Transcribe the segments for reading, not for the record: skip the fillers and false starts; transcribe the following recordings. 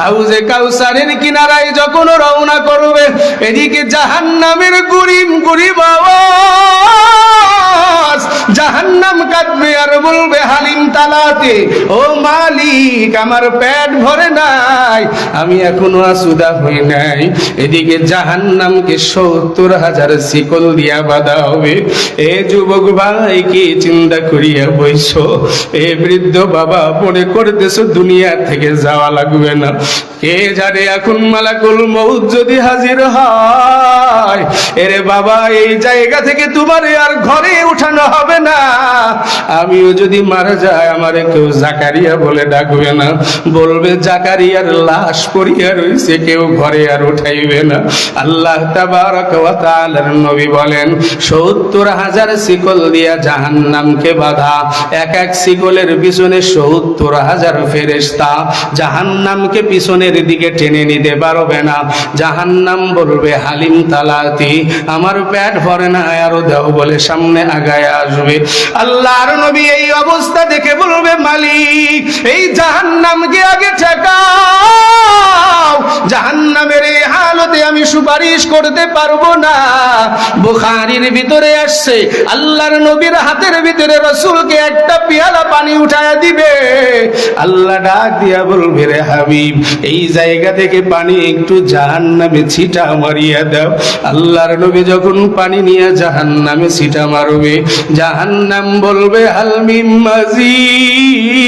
হাউজে কাউসারের কিনারায় যখন রওনা করবে, এদিকে জাহান্নামের গুরিম গুরিম আওয়াজ, জাহান্নাম কাঁদবে আর বলবে হালিম তালাতে, ও মালিক আমার পেট ভরে নাই, আমি এখনো আসুদা হই নাই। এদিকে জাহান্নামকে ৭০,০০০ শিকল দিয়া বাঁধা হবে। এ যুবক ভাই কি চিন্তা করিয়া বইছো? এ বৃদ্ধ বাবা মনে করতেছো দুনিয়া থেকে যাওয়া লাগবে না। কে জানে এখন মালাকুল মউত যদি হাজির হয়, এরে বাবা এই জায়গা থেকে তোমার আর ঘরে উঠানো হবে না। আমিও যদি মারা যায় আমারে কেউ জাকারিয়া বলে ডাকবে না, বলবে জাকারিয়ার লাশ পড়িয়া রইছে, কেউ ঘরে আর উঠাইবে না। আল্লাহ তাবারক ওয়া তাআলার নবী বলেন ৭০,০০০ শিকল দিয়া জাহান্নামকে বাঁধা, এক এক শিকলের পিছনে ৭০,০০০ ফেরেশতা জাহান্নামকে পিছনের দিকে টেনে নিতে পারবে না। জাহান্নাম বলবে হালিম তালাতি, আমার পেট ভরে না, আরো দাও বলে সামনে আগায় আসবে। আল্লাহর নবী এই অবস্থা দেখে বলবে মালিক এই জাহান্নামকে আগে ঠেকাও, জাহান্নামের এই হালতে আমি সুপারিশ করতে পারবো না। বুখারীর ভিতরে আসছে আল্লাহর নবীর হাতের ভিতরে রাসূলকে একটা পেয়ালা পানি উঠায়া দিবে, আল্লাহ ডাক দিয়া বলবে রে হাবিব এই জায়গা থেকে পানি একটু জাহান্নামে ছিটা মারিয়া দাও। আল্লাহর নবী যখন পানি নিয়ে জাহান্নামে ছিটা মারবে, জাহান্নাম বলবে হাল মিন মাজিদ,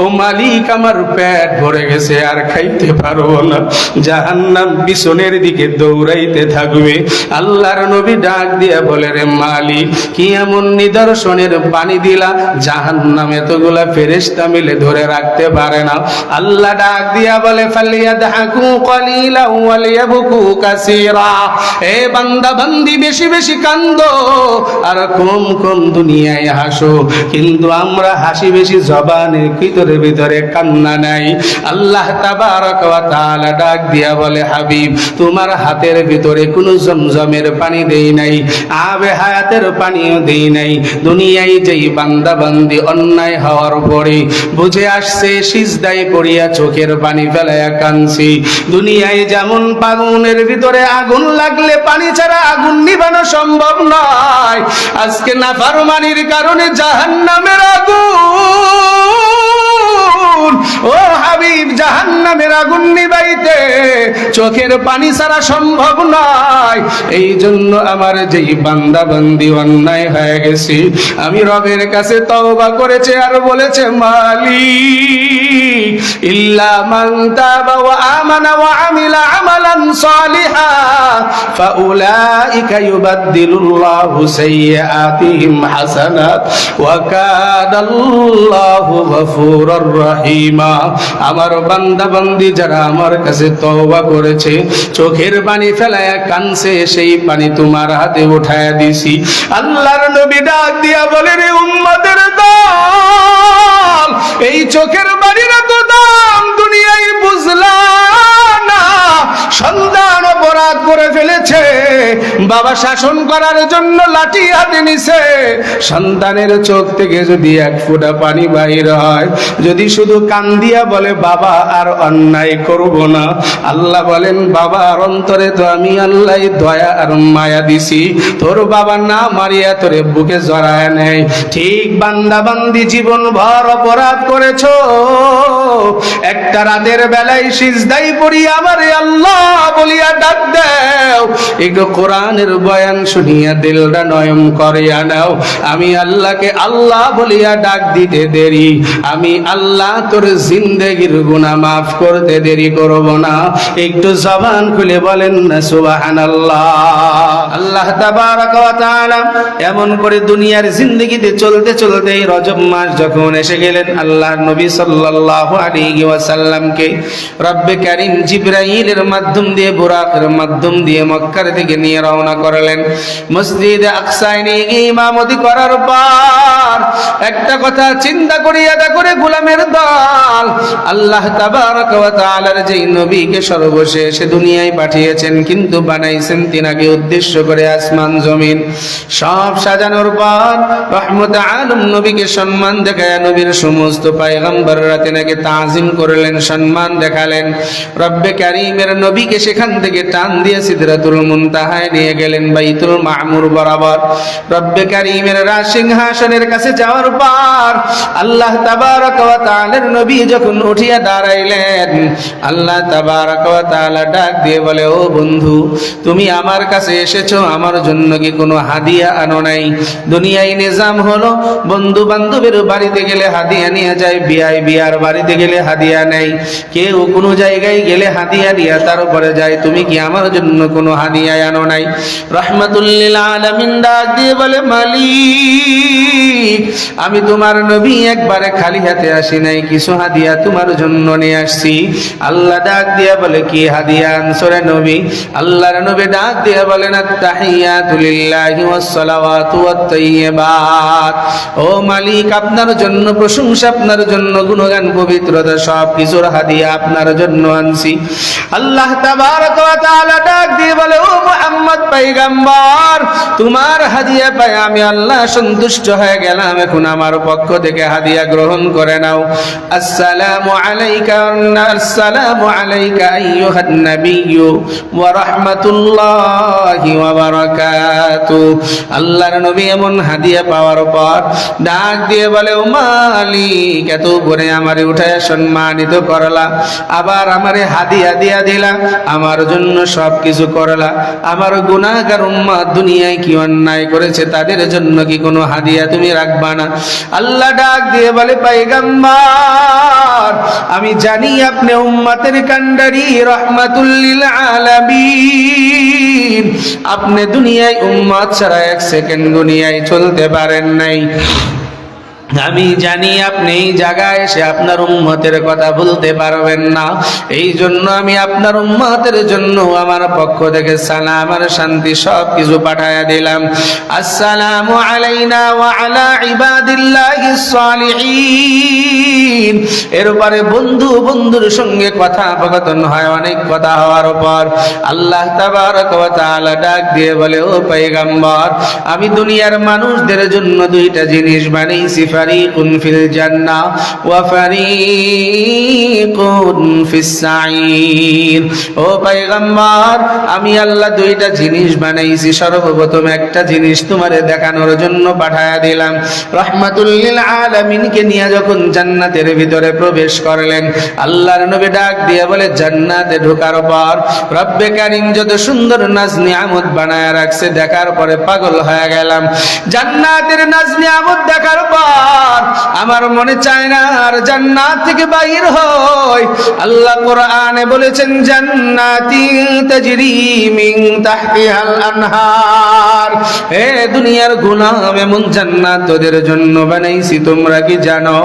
ও মালিক আমার পেট ভরে গেছে আর খাইতে পারবো না। জাহান্নাম পিছনের দিকে দৌড়াইতে থাকবে। আল্লাহর নবী ডাক দিয়া বলে রে মালিক কি এমন নিদর্শনের পানি দিলা জাহান্নাম এতগুলা ফেরেশতা মিলে ধরে রাখতে পারে না। আল্লাহ ডাক দিয়া বলে ফালিয়াদহাকু কলিলা ওয়া লিয়াবকু কাসীরা, এ বান্দা বান্দি বেশি বেশি কান্দো আর কম কম দুনিয়ায় হাসো, কিন্তু আমরা হাসি বেশি জবানের ভিতরে ভিতরে কান্না নাই। আল্লাহ তাবারক ওয়া তাআলা ডাক দিয়া বলে হাবিব তোমার হাতের ভিতরে কোনো জমজমের পানি দেই নাই, আবে হায়াতের পানিও দেই নাই। দুনিয়ায় যেই বান্দা বান্দি অন্যায় হওয়ার পরে বুঝে আসছে সিজদায় পড়িয়া চোখের পানি ফেলায়া কাঁদছি, দুনিয়ায় যেমন আগুনের ভিতরে আগুন লাগলে পানি ছাড়া আগুন নিভানো সম্ভব নয়, আজকে নাফরমানির কারণে জাহান্নামের আগুন, ও হাবিব জাহান্নামের আগুন নিভাইতে চোখের পানি ছাড়া সম্ভব নয়। এই জন্য আমার যেই বান্দা বান্দি অন্যায় হয়ে গেছে আমি রবের কাছে তওবা করেছে আর বলেছে মালিক ইল্লা মান তাবা ওয়া আমানা ওয়া আমিলা আমালান সালিহা ফাউলাইকা ইউবাদদিলুল্লাহু সাইয়্যাতিহিম হাসানাত ওয়া কানাল্লাহু গফুরুর রহিমা। আমার বান্দা বান্দি যারা আমার কাছে তওবা করেছে চোখের পানি ফেলায়া কানছে, সেই পানি তোমার হাতে উঠায়া দিছি। আল্লাহর নবী ডাক দিয়া বলে রে উম্মতের দল এই চোখের পানির তো দাম দুনিয়ায় বুঝলা না। সন্তান অপরাধ করে ফেলেছে, বাবা শাসন করার জন্য লাঠি হাতে নিছে, সন্তানের চোখ থেকে যদি এক ফোঁটা পানি বাইর হয়, যদি শুধু কান দিয়া বলে বাবা আর অন্যায় করব না, আল্লাহ বলেন বাবার অন্তরে তো আমি আল্লাহ দয়া আর মায়া দিছি, তোর বাবা না মারিয়া তোরে বুকে জড়ায় নেয়। ঠিক বান্দা বান্দি জীবন ভর অপরাধ করেছো, একটা রাতের বেলায় সিজদায় পড়ি আমারে আল্লাহ বলিয়া ডাক দাও, একটু কোরআনের বয়ান শুনিয়া দিলটা নয়ন করিয়া নাও। আমি আল্লাহকে আল্লাহ বলিয়া ডাক দিতে দেরি, আমি আল্লাহ তোর জিন্দেগির গুনাহ মাফ করতে দেরি করব না। একটু জবান খুলে বলেন না সুবহানাল্লাহ। আল্লাহ তাবারক ওয়া তাআলা এমন করে দুনিয়ার জিন্দেগিতে চলতে চলতে রজব মাস যখন এসে গেলেন, আল্লাহর নবী সাল্লাল্লাহু আলাইহি ওয়াসাল্লামকে রব্বে কারীম জিবরাইলের মাধ্যম দিয়ে বুরাকের মাধ্যম দিয়ে মক্কার থেকে নিয়ে রওনা করলেন। মসজিদে আকসায় নিয়ে ইমামতি করার পর একটা কথা চিন্তা করিয়া দেখে গোলামের দল আল্লাহ তাবারক ওয়া তাআলার যেই নবীকে সর্বশেষ দুনিয়ায় পাঠিয়েছেন, কিন্তু বানাইছেন তিনাকে উদ্দেশ্য করে আসমান জমিন সব সাজানোর পর রহমত আলম নবীকে সম্মান দেখায় নবীর সমস্ত পয়গম্বররা তিনাকে তাজিম করলেন, সম্মান দেখালেন। রব্বে কারীমের নবীকে সেখান থেকে টান দিয়ে সিদরাতুল মুনতাহায় নিয়ে গেলেন, বাইতুল মামুর বরাবর। রব্বে কারীমের রাজ সিংহাসনের কাছে যাওয়ার পর আল্লাহ তাবারক ওয়া তাআলার নবী যখন উঠিয়া দাঁড়াইলেন, আল্লাহ তাবারক ওয়া তাআলা ডাক দিয়ে বলে, ও বন্ধু, তুমি আমার কাছে এসেছো, আমার জন্য কি কোনো হাদিয়া আনো নাই? দুনিয়ায় নিজাম হলো বন্ধু বান্ধবের বাড়িতে গেলে হাদিয়া নিয়ে যায়, বিয়ার বাড়িতে গেলে হাদিয়া নেই, কেউ কোনো জায়গায় গেলে হাদিয়া নিয়ে তারপরে যায়। তুমি কি আমার জন্য কোনো হাদিয়া আনো নাই? রাহমাতুল লিল আলামিন ডাক দিয়ে বলে, মালিক, আমি তোমার নবী একবারে খালি হাতে আসি নাই, কিছু হাদিয়া তোমার জন্য নিয়ে আসছি। আল্লাহ ডাক দিয়া বলে, কি হাদিয়া আনছো রে নবী? আল্লাহর নবী ডাক দিয়া বলেন, আত্তাহিয়াতু লিল্লাহি ওয়াস সালাওয়াতু ওয়াত তাইয়্যিবাত। ও মালিক, আপনার জন্য প্রশংসা, আপনার জন্য গুণগান, পবিত্রতা, সব কিছুর হাদিয়া আপনার জন্য আনছি। আল্লাহ তাবারক ওয়া তাআলা ডাক দিয়ে বলে, ও মুহাম্মদ পয়গম্বর, তোমার হাদিয়া পাই আমি আল্লাহ সন্তুষ্ট হয়ে গেলাম, এখন আমার পক্ষ থেকে হাদিয়া গ্রহণ করে নাও। আসসালামু আলাইকা আইয়ুহান নাবিয়্যু ওয়া রাহমাতুল্লাহি ওয়া বারাকাতুহু। আল্লাহর নবী এমন হাদিয়া পাওয়ার পর ডাক দিয়ে বলে, ও মালিক, এত করে আমারে উঠায় সম্মানিত করলা, আবার আমারে হাদিয়া দিয়া দিলা, আমার জন্য সব কিছু করলা, আমার গুনাহগার উম্মত দুনিয়ায় কি অন্যায় করেছে তাদের জন্য কি কোনো হাদিয়া তুমি রাখবা না? আল্লাহ ডাক দিয়ে বলে, পয়গম্বর, আমি জানি আপনি উম্মতের কান্ডারি, রহমাতুল লিল আলামিন, আপনি দুনিয়ায় উম্মত ছাড়া এক সেকেন্ড দুনিয়ায় চলতে পারেন নাই। আমি জানি আপনি এই জায়গায় এসে আপনার উম্মতের কথা বলতে পারবেন না, এই জন্য আমি আপনার উম্মতের জন্য আমার পক্ষ থেকে সালাম আর শান্তি সব কিছু পাঠায়া দিলাম। আসসালামু আলাইনা ওয়া আলা ইবাদিল্লাহিস সালিহিন। এরপরে বন্ধুর সঙ্গে কথোপকথন হয়, অনেক কথা হওয়ার পর আল্লাহ তাবারক ওয়া তাআলা ডাক দিয়ে বলে, ও পয়গম্বর, আমি দুনিয়ার মানুষদের জন্য দুইটা জিনিস বানাইছি, ফারিকুন ফিল জান্নাহ ওয়া ফারিকুন ফিস সাঈর। ও পয়গম্বর, আমি আল্লাহ দুইটা জিনিস বানাইছি, সর্বপ্রথম একটা জিনিস তোমারে দেখানোর জন্য পাঠায়া দিলাম। রাহমাতুল লিল আলামিনকে নিয়ে যখন জান্নাতের ভিতরে প্রবেশ করলেন, আল্লাহর নবী ডাক দিয়ে বলে, জান্নাতে ঢোকার পর রব্বে কারীম যত সুন্দর নাজ নিয়ামত বানায়া রাখছে, দেখার পরে পাগল হয়ে গেলাম। জান্নাতের নাজ নিয়ামত দেখার পর আমার মনে চায় না আর জান্নাত থেকে বাইর হই। আল্লাহ কোরআনে বলেছেন, জান্নাতি তাজরি মিন তাহতিহাল আনহার। হে দুনিয়ার গোলাম, এমন জান্নাত তোদের জন্য বানাইছি, তোমরা কি জানো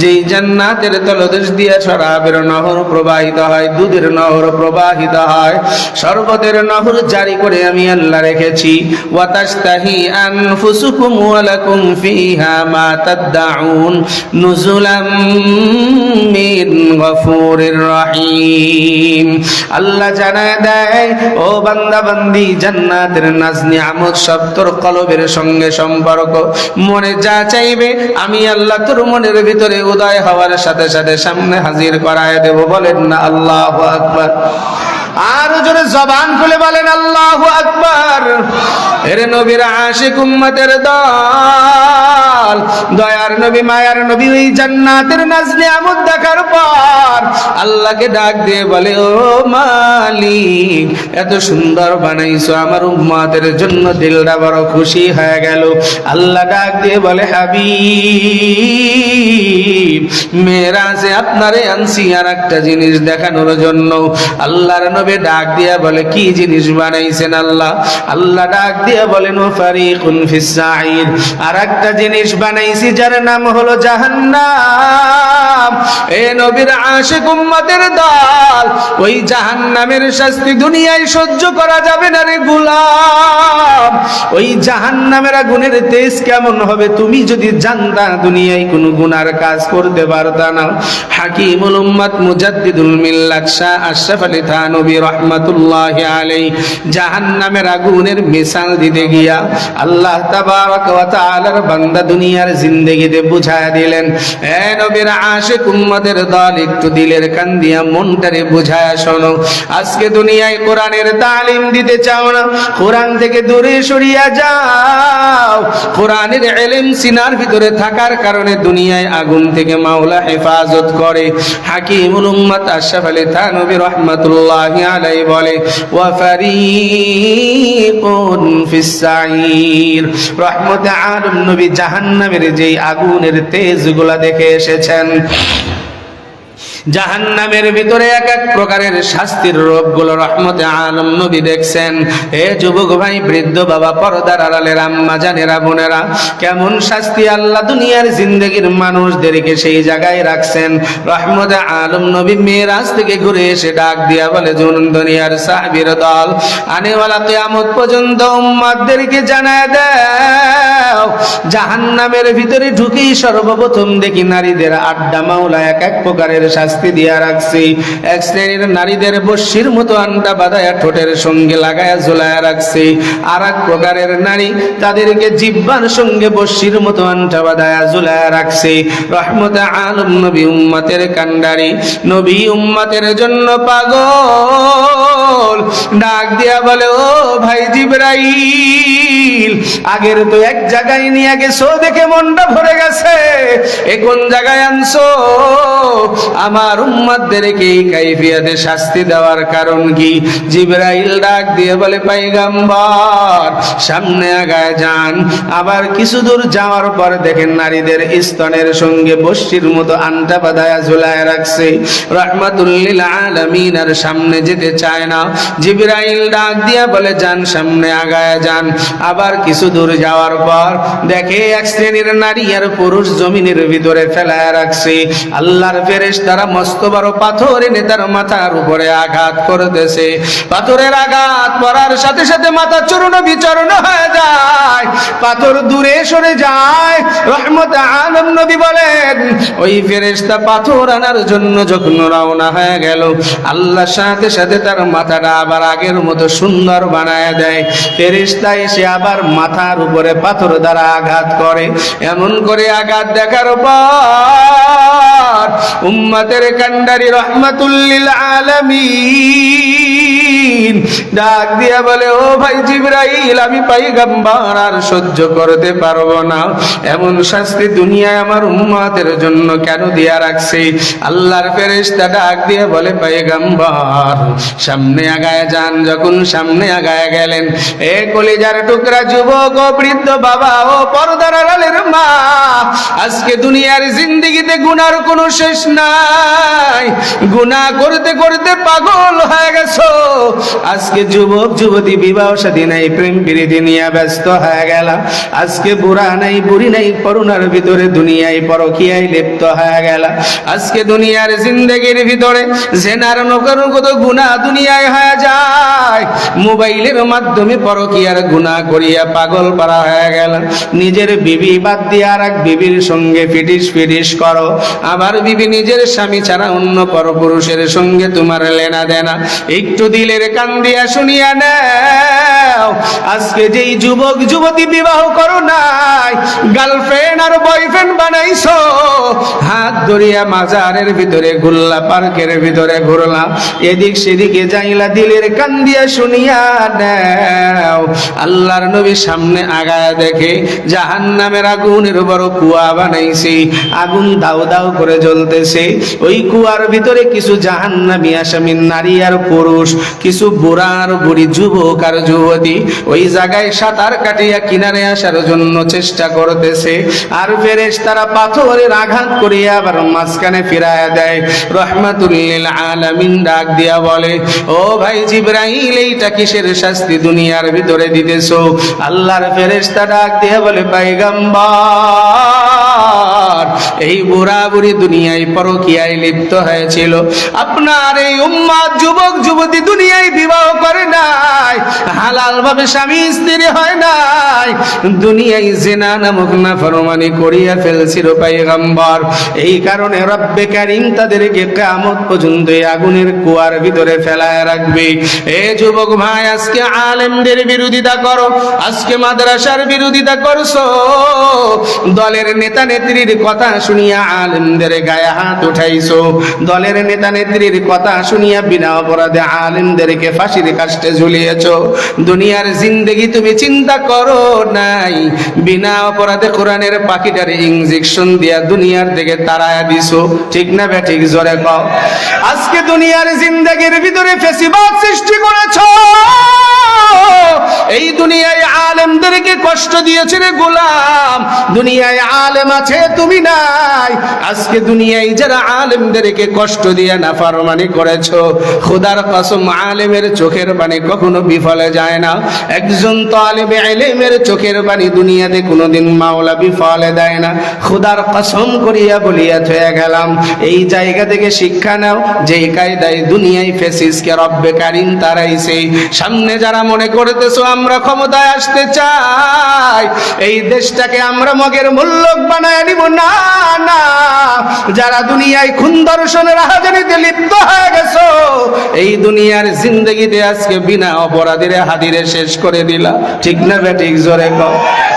যে জান্নাতের তলদেশ দিয়ে শরাবের নহর প্রবাহিত হয়, দুধের নহর প্রবাহিত হয়, শরবতের নহর জারি করে আমি আল্লাহ রেখেছি। ওয়া তাশতাহি আনফুসুকুম ওয়া লাকুম ফিহা মা তাদউন নুজুলাম মিন গফুরির রহিম। আল্লাহ জানায় দেয়, ও বান্দা বান্দি, জান্নাতের নাজ নিয়ামত সব তোর কলবের সঙ্গে সম্পর্ক, মনে যা চাইবে আমি আল্লাহ তোর মনের ভিতরে উদয় হওয়ার সাথে সাথে সামনে হাজির করায় দেব। বলেন না আল্লাহু আকবার। আর জোরে জবান খুলে বলেন আল্লাহু আকবার। এর নবীর আশিক উম্মতের দল, দয়ার নবী, মায়ার নবী, ওই জান্নাতের নাজ নিয়ামত দেখার পর আল্লাহকে ডাক দিয়ে বলে, ও মালিক, এত সুন্দর বানাইছো, আমার উম্মতের জন্য দিলটা বড় খুশি হয়ে গেল। আল্লাহ ডাক দিয়ে বলে, হাবিব, মেরাজে আপনারে আনছি আর একটা জিনিস দেখানোর জন্য। আল্লাহর নবী এভাবে ডাক দিয়া বলে, কি জিনিস বানাইছেন আল্লাহ? আল্লাহ ডাক দিয়া বলেন, ফারিকুন ফিস সাঈর, আর একটা জিনিস বানাইছি যার নাম হলো জাহান্নাম। এ নবীর আশিক উম্মতের দল, ওই জাহান্নামের শাস্তি দুনিয়ায় সহ্য করা যাবে না রে গোলাম। ওই জাহান্নামের আগুনের তেজ কেমন হবে তুমি যদি জানতা, দুনিয়ায় কোনো গুনার কাজ করতে পারতা না। হাকিমুল উম্মত মুজাদ্দিদুল মিল্লাত শাহ আশরাফ আলী থানভী রাহমাতুল্লাহি আলাইহি জাহান্নামের আগুনের মিসাল দিতে গিয়া আল্লাহ তাবারক ওয়া তাআলার বান্দা দুনিয়ার জিন্দেগিতে বুঝায়া দিলেন। এ নবীর আশিক উম্মতের দল, একটু দিলের কান দিয়া মনটারে বুঝায়া শোনো। আজকে দুনিয়ায় কোরআনের তালিম দিতে চাও না, কোরআন থেকে দূরে সরিয়া যাও। কোরআনের ইলম সিনার ভিতরে থাকার কারণে দুনিয়ায় আগুন থেকে মাওলা হেফাজত করে। হাকিমুল উম্মত আশরাফ আলী থানভী রাহমাতুল্লাহি আলাইহি বলে, ওয়া ফারিকুন ফিস সাঈর। রহমতে আলম নবী জাহান্নামের যেই আগুনের তেজগুলা দেখে এসেছেন, জাহান্নামের ভিতরে এক এক প্রকারের শাস্তির রূপগুলো রহমতে আলম নবী দেখছেন। এ যুবক ভাই, বৃদ্ধ বাবা, পর্দার আড়ালের আম্মা জানেরা, বোনেরা, কেমন শাস্তি আল্লাহ দুনিয়ার জিন্দেগির মানুষদেরকে সেই জায়গায় রাখছেন। রহমতে আলম নবী মেরাজ থেকে ঘুরে এসে ডাক দিয়া বলে, জুনুন দুনিয়ার সাহাবীর দল, আনেওয়ালা কিয়ামত পর্যন্ত উম্মতদেরকে জানায় দাও, জাহান্নামের ভিতরে ঢুকেই সর্বপ্রথম দেখি নারীদের আড্ডা মাওলা এক এক প্রকারের শাস্তি দিয়া রাখছি। এক শ্রেণীর নারীদের বস্যির মতো আন্টা বাঁধায়া ঠোঁটের সঙ্গে লাগায়া ঝুলায়া রাখছি। আর এক প্রকারের নারী, তাদেরকে জিহ্বার সঙ্গে বস্যির মতো আন্টা বাঁধায়া ঝুলায়া রাখছি। রহমতে আলম নবী উম্মতের কান্ডারি, নবী উম্মতের জন্য পাগল, ডাক দিয়া বলে, ও ভাই জিবরাইল, আগের তো এক জায়গায় নিয়ে গেছো দেখে মনটা ভরে গেছে, এ কোন জায়গায় আনছো? আমার উম্মতদেরকে এই কাইফিয়াতে শাস্তি দেওয়ার কারণ কি? জিবরাইল ডাক দিয়ে বলে, পয়গম্বর, সামনে আগায় যান। আবার কিছু দূর যাওয়ার পর দেখেন নারীদের স্তনের সঙ্গে বস্যির মতো আন্টা বাঁধায়া ঝুলায় রাখছে। রাহমাতুল লিল আলামিন আর সামনে যেতে চায় না। জিবরাইল ডাক দিয়া বলে, যান, সামনে আগায় যান। আবার কিছু দূর যাওয়ার পর দেখে এক শ্রেণীর নারী আর পুরুষ জমিনের ভিতরে ফেলায় রাখছে। আল্লাহর ফেরেশতারা মস্ত বড় পাথর এনে তার মাথার উপরে আঘাত করতেছে। পাথরের আঘাত পড়ার সাথে সাথে মাথা চূর্ণ বিচূর্ণ হয়ে যায়, পাথর দূরে সরে যায়। রহমতে আলম নবী বলেন, ওই ফেরেশতা পাথর আনার জন্য যখন রওনা হয়ে গেল, আল্লাহর সাথে সাথে তার মাথাটা আবার আগের মতো সুন্দর বানায় দেয়। ফেরেশতা এসে আবার মাথার উপরে পাথর দ্বারা আঘাত করে। এমন করে আঘাত দেখার পর উম্মতের কান্ডারি রহমাতুল লিল আলামিন ডাক দিয়া বলে, ও ভাই জিবরাইল, আমি পয়গম্বর আর সহ্য করতে পারবো না, এমন শাস্তি দুনিয়ায় আমার উম্মতের জন্য কেন দিয়া রাখছে? আল্লাহর ফেরেশতা ডাক দিয়ে বলে, পয়গম্বর, সামনে আগায় যান। যখন সামনে আগায় গেলেন, এ কলিজার টুকরা যুবক, ও বৃদ্ধ বাবা, ও পর্দার আড়ালের মা, আজকে দুনিয়ার জিন্দেগিতে গুনার কোনো শেষ নাই, গুনাহ করতে করতে পাগল হয়ে গেছো। আজকে যুবক যুবতী বিবাহ শাদী নাই, প্রেম প্রীতি নিয়ে ব্যস্ত হয়ে গেল। আজকে বুড়া নাই, বুড়ি নাই, করুণার ভিতরে দুনিয়ায় পরকীয়ায় লিপ্ত হয়ে গেল। আজকে দুনিয়ার জিন্দেগির ভিতরে জেনার নকরগত গুনাহ দুনিয়ায় হয়ে যায়। মোবাইলের মাধ্যমে পরকীয়ার গুনাহ করিয়া পাগল পারা হয়ে গেল। নিজের বিবি বাদ দিয়ে আর এক বিবির সঙ্গে ফিটিস ফিটিস করো। আবার বিবি নিজের স্বামী ছাড়া অন্য পরপুরুষের সঙ্গে তোমার লেনা দেনা। একটু দিলের কান দিয়া শুনিয়া নাও, আজকে যেই যুবক যুবতী বিবাহ করো নাই, গার্লফ্রেন্ড আর বয়ফ্রেন্ড বানাইছো, হাত ধরিয়া মাজারের ভিতরে ঘুরলা, পার্কের ভিতরে ঘুরলা, এদিক সেদিকে যাইলা, দিলের কান দিয়া শুনিয়া নাও, আল্লাহর নবী সামনে আগায় দেখে জাহান্নামের আগুনের বড় কুয়া বানাইছে। আগুন দাও দাও করে জ্বলতেছে। ওই কুয়ার ভিতরে কিছু জাহান্নামী আসামি নারী আর পুরুষ, কিছু কিছু বুড়া আর বুড়ি, যুবক আর যুবতী ওই জায়গায় সাঁতার কাটিয়া কিনারে আসার জন্য চেষ্টা করতেছে, আর ফেরেশতারা পাথরের আঘাত করিয়া আবার মাঝখানে ফিরায়া দেয়। রহমাতুল লিল আলামিন ডাক দিয়া বলে, ও ভাই জিবরাইল, এইটা কিসের শাস্তি দুনিয়ার ভিতরে দিতেছো? আল্লাহর ফেরেশতা ডাক দিয়া বলে, পয়গম্বর, এই বুড়া বুড়ি দুনিয়ায় পরকীয়ায় লিপ্ত হয়েছিল। আপনার এই উম্মত যুবক যুবতী দুনিয়ায় বিবাহ করে নাই, হালাল ভাবে স্বামী স্ত্রী হয় নাই, দুনিয়ায় জিনা নামক নাফরমানি করিয়া ফেলছিল পয়গম্বর। এই কারণে রব্বে কারীম তাদেরকে কিয়ামত পর্যন্ত এই আগুনের কুয়ার ভিতরে ফেলায় রাখবে। এ যুবক ভাই, আজকে আলেমদের বিরোধিতা করো, আজকে মাদ্রাসার বিরোধিতা করছো, দলের নেতা নেত্রীর কথা শুনিয়া আলেমদের গায়ে হাত উঠাইছো, দলের নেতা নেত্রীর কথা শুনিয়া বিনা অপরাধে আলেমদেরকে ফাঁসির কাস্টে ঝুলিয়েছো। দুনিয়ার জিন্দেগি তুমি চিন্তা করো নাই, বিনা অপরাধে কোরআনের পাখিটারে ইনজেকশন দিয়া দুনিয়ার থেকে তাড়ায়া দিছো, ঠিক না বে ঠিক? জোরে কও। আজকে দুনিয়ার জিন্দেগির ভিতরে ফেসিবাদ সৃষ্টি করেছো, এই দুনিয়ায় আলেমদেরকে কষ্ট দিয়েছে রে গোলাম, দুনিয়ায় আলেম আছে তুমি নাই। আজকে দুনিয়ায় যারা আলেমদেরকে কষ্ট দিয়ে নাফরমানি করেছো, খোদার কসম আলেমের চোখের পানি কখনো বিফলে যায় না। একজন তালিবে ইলমের চোখের পানি দুনিয়াতে কোনোদিন মাওলা বিফলে দেয় না। খোদার কসম করিয়া বলিয়া থয়ে গেলাম, এই জায়গা থেকে শিক্ষা নাও, যেই কায়দায় দুনিয়ায় ফেসিসকে রব্বে কারীম তারাইছে। সামনে যারা মনে করতেছো আমরা ক্ষমতায় আসতে চাই, এই দেশটাকে আমরা মগের মুল্লুক বানায় নিব, না না। যারা দুনিয়ায় খুন ধর্ষণের রাহাজানিতে লিপ্ত হয়ে গেছো, এই দুনিয়ার জিন্দগিতে আজকে বিনা অপরাধীরে হাদিরে শেষ করে দিলা, ঠিক না বে ঠিক? জোরে কও।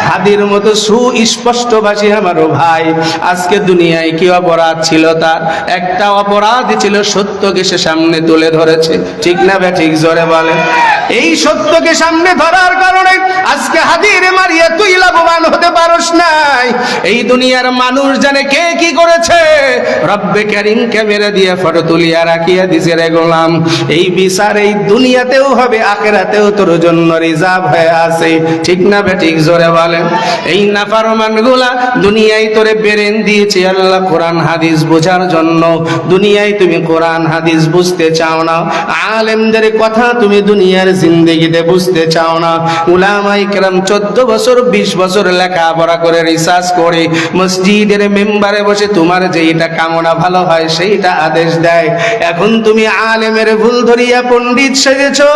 হাদির মতো সুস্পষ্টভাষী আমারও ভাই, আজকে দুনিয়ায় কি অপরাধ ছিল তার? একটা অপরাধ ছিল, সত্যকে সে সামনে তুলে ধরেছে, ঠিক না বে ঠিক? জোরে বলেন। এই সত্যকে সামনে ধরার কারণে আজকে হাদিরে মারিয়া তুই লাভবান হতে পারস নাই। এই দুনিয়ার মানুষ জানে কে কি করেছে, রব্বে কারীম ক্যামেরা দিয়ে ফটো তুলিয়া রাখিয়া দিছে রে গোলাম। এই বিচার এই দুনিয়াতেও হবে, আখিরাতেও তোর জন্য রিজার্ভ হয়ে আছে, ঠিক না বে ঠিক? জোরে বলেন। এই নাফরমানগুলা দুনিয়ায় তোরে বেরেন দিয়েছে আল্লাহ কোরআন হাদিস বোঝার জন্য। দুনিয়ায় তুমি কোরআন হাদিস বুঝতে চাও না, আলেমদের কথা তুমি দুনিয়ার জিন্দেগিতে বুঝতে চাও না। উলামায়ে কেরাম 14 বছর 20 বছর লেখাপড়া করে রিসার্চ করে মসজিদের মেম্বারে বসে তোমার যেটা কামনা ভালো হয় সেইটা আদেশ দেয়। এখন তুমি আলেমের ভুল ধরিয়া পণ্ডিত সেজেছো।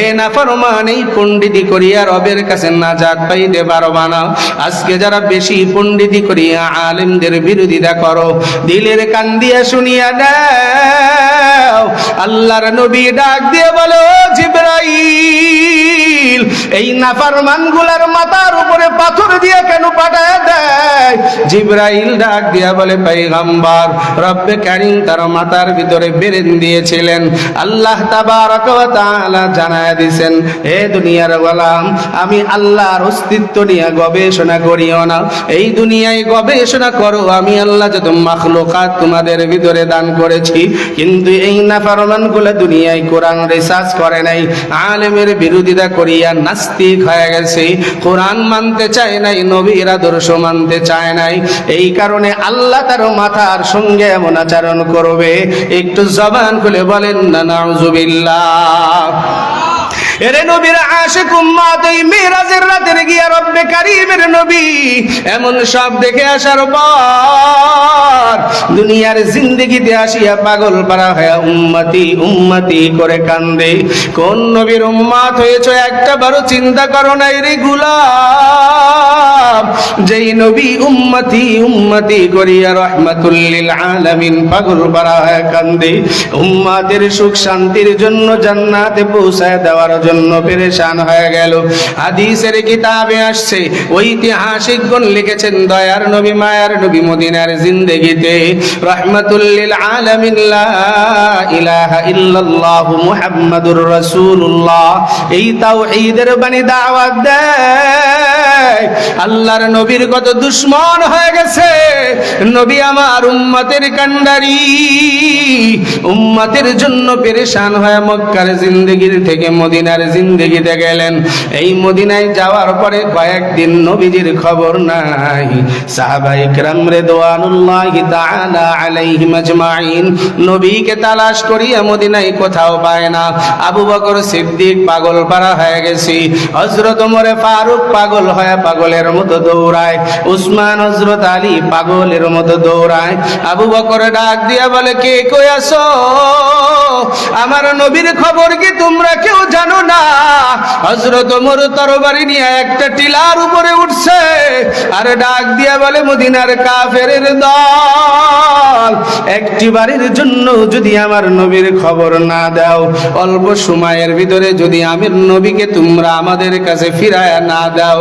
এ নাফরমান, এই পণ্ডিতি করিয়া রবের কাছে নাজাত পাইতে পারবা না। আজকে যারা বেশি পণ্ডিতি করিয়া আলেমদের বিরোধিতা করো, দিলের কান দিয়া শুনিয়া নাও, আল্লাহর নবী ডাক দিয়ে বলে, ও জিবরাইল, এই নাফরমানগুলার মাথার উপরে পাথর দিয়ে কেন পাঠায় দেয়? জিবরাইল ডাক দিয়া বলে, পয়গম্বর, রব্বে কারীম তার মাথার ভিতরে বেরেন দিয়েছিলেন। আল্লাহ তাবারক ওয়া তাআলা জানায় দিয়েছেন, হে দুনিয়ার গোলাম, আমি আল্লাহর অস্তিত্ব নিয়ে গবেষণা করিও না। এই দুনিয়ায় গবেষণা করো, আমি আল্লাহ যত মাখলুকাত তোমাদের ভিতরে দান করেছি। কিন্তু এই নাফরমানগুলো দুনিয়ায় কোরআন রিসার্চ করে নাই, আলেমের বিরোধিতা করিয়া নাস্তিক হয়ে গেছে, কোরআন মানতে চায় নাই, নবীর আদর্শ মানতে চায় নাই। এই কারণে আল্লাহ তার মাথার সঙ্গে এমন আচরণ করবে। একটু জবান খুলে বলেন না নাউজুবিল্লাহ। এরে নবীর আশিক উম্মত, এই মিরাজের রাতের গিয়া রব্বে কারীমের নবী এমন সব দেখে আসার পর দুনিয়ার জিন্দেগিতে আসিয়া পাগল পারা হয়ে উম্মতি উম্মতি করে কান্দে। কোন নবীর উম্মত হয়েছে একটা বারো চিন্তা করো নাই রে গোলাম? যেই নবী উম্মতি উম্মতি করিয়া রাহমাতুল লিল আলামিন পাগল পারা হয়ে কান্দে, উম্মতের সুখ শান্তির জন্য, জান্নাতে পৌঁছায় দেওয়ার জন্য পেরেশান হয়ে গেল। হাদিসের কিতাবে আসছে, ঐতিহাসিকগণ লিখেছেন, দয়ার নবী মায়ার নবী মদিনার জিন্দেগিতে রাহমাতুল লিল আলামিন লা ইলাহা ইল্লাল্লাহু মুহাম্মাদুর রাসূলুল্লাহ এই তাওহীদের বাণী দাওয়াত দেয়। দেয়। আল্লাহর নবীর কত দুশ্মন হয়ে গেছে। নবী আমার উম্মতের কান্ডারি, উম্মতের জন্য পেরেশান হয়ে মক্কার জিন্দেগির থেকে মদিনার জিন্দেগিতে গেলেন। এই মদিনায় যাওয়ার পরে কয়েকদিন নবীজির খবর নাই। সাহাবায়ে কেরাম রিদওয়ানুল্লাহি তাআলা আলাইহিম আজমাইন নবীকে তালাশ করিয়া মদিনায় কোথাও পায় না। আবু বকর সিদ্দিক পাগল পারা হয়ে গেছে, হযরত ওমরে ফারুক পাগল হয়ে পাগলের মতো দৌড়ায়, উসমান হযরত আলী পাগলের মতো দৌড়ায়। আবু বকর ডাক দিয়া বলে, কে কই আছো? আমার নবীর খবর কি তোমরা কেউ জানো না? হযরত ওমর তরবারি নিয়ে একটা টিলার উপরে উঠছে আর ডাক দিয়া বলে, মদিনার কাফেরের দল, একটি বারের জন্য যদি আমার নবীর খবর না দাও, অল্প সময়ের ভিতরে যদি আমির নবীকে তোমরা আমাদের কাছে ফিরায়া না দাও,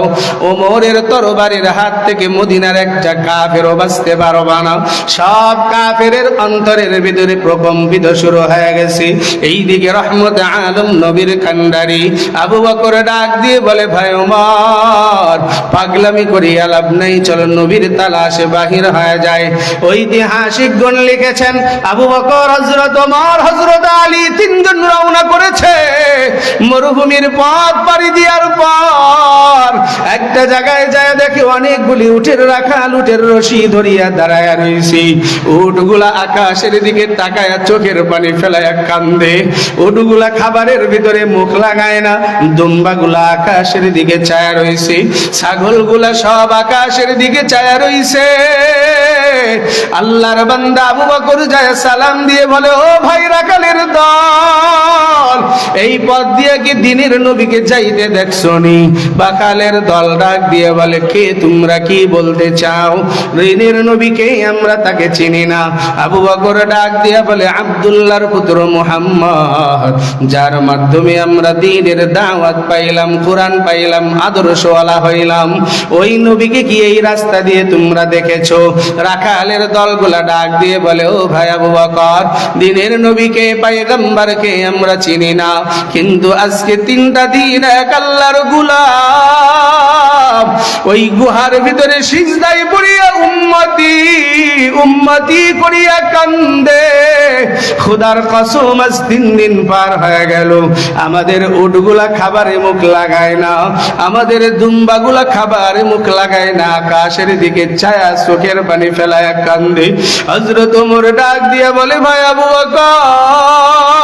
ওমরের তরবারির হাত থেকে মদিনার একটা কাফেরও বাঁচতে পারবা না। সব কাফেরের অন্তরের ভিতরে প্রকম্পিত শুরু হয়ে গেছে। এইদিকে রহমত আলম নবীর কান্ডারি আবু বকর ডাক দিয়ে বলে, ভাই ওমর, পাগলামি করিয়া লাভ নাই, চলো নবীর তালাশে বাহির হয়ে যায়। ঐতিহাসিকগণ লিখেছেন, আবু বকর, হযরত ওমর, হযরত আলী তিনজন রওনা করেছে। মরুভূমির পথ পাড়ি দেওয়ার পর একটা জায়গায় যায় দেখে অনেকগুলি উটের রাখাল উটের রশি ধরিয়া দাঁড়ায়া রয়েছে। উটগুলা আকাশের দিকে তাকায়া চোখের পানি ফেলায়া কান্দে। উটগুলা খাবারের ভিতরে মুখ লাগায় না, দুম্বাগুলা আকাশের দিকে চায়া রয়েছে, ছাগলগুলা সব আকাশের দিকে চায়া রয়েছে। আল্লাহর বান্দা আবু বকর যায় সালাম দিয়ে বলে, ও ভাই রাখালের দল, এই পথ দিয়ে কি দিনের নবীকে যাইতে দেখছনি? বাকালের দল ডাক দিয়ে বলে, কে তোমরা, কি বলতে চাও? দিনের নবীকে আমরা তাকে চিনি না। আবু বকর ডাক দিয়ে বলে, আব্দুল্লাহর পুত্র মুহাম্মদ, যার মাধ্যমে আমরা দ্বীনের দাওয়াত পাইলাম, কোরআন পাইলাম, আদর্শওয়ালা হইলাম, ওই নবীকে কি এই রাস্তা দিয়ে তোমরা দেখেছো? রাখালের দলগুলা ডাক দিয়ে বলে, ও ভাই আবু বকর, দিনের নবীকে পয়গম্বরকে আমরা চিনি না, কিন্তু আজকে 3টা দিন এক আল্লাহর গোলাম ওই গুহার ভিতরে সিজদায় পড়িয়া উম্মতি উম্মতি করিয়া কান্দে। খোদার কসম, আজ 3 দিন পার হয়ে গেল, আমাদের উটগুলা খাবারে মুখ লাগায় না, আমাদের দুম্বাগুলা খাবারে মুখ লাগায় না, আকাশের দিকে ছায়া চোখের পানি ফেলায়া কান্দে। হযরত ওমর ডাক দিয়া বলে, ভাই আবু বকর,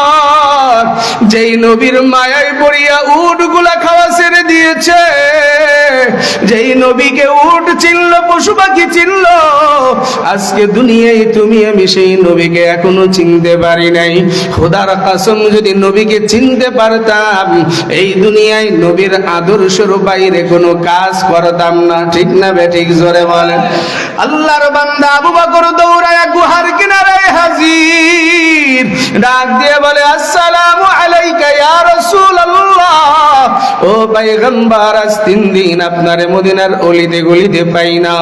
যেই নবীর মায়ায় পড়িয়া উটগুলা খাওয়া ছেড়ে দিয়েছে, যেই নবীকে উট চিনল, পশু পাখি চিনল, আজকে দুনিয়ায় তুমি আমি সেই নবীকে এখনো চিনতে পারি নাই। খোদার কসম, যদি নবীকে চিনতে পারতাম, এই দুনিয়ায় নবীর আদর্শের বাইরে কোনো কাজ করতাম না। ঠিক না বেঠিক? জোরে বলেন। আল্লাহর বান্দা আবু বকর দৌড়ায়া গুহার কিনারায় হাজির, ডাক দিয়ে বলে, আসসালামু আলাইকা ইয়া রাসূলুল্লাহ, ও পয়গম্বর, আজ 3 দিন আপনারে মদিনার অলিতে গলিতে পাই না,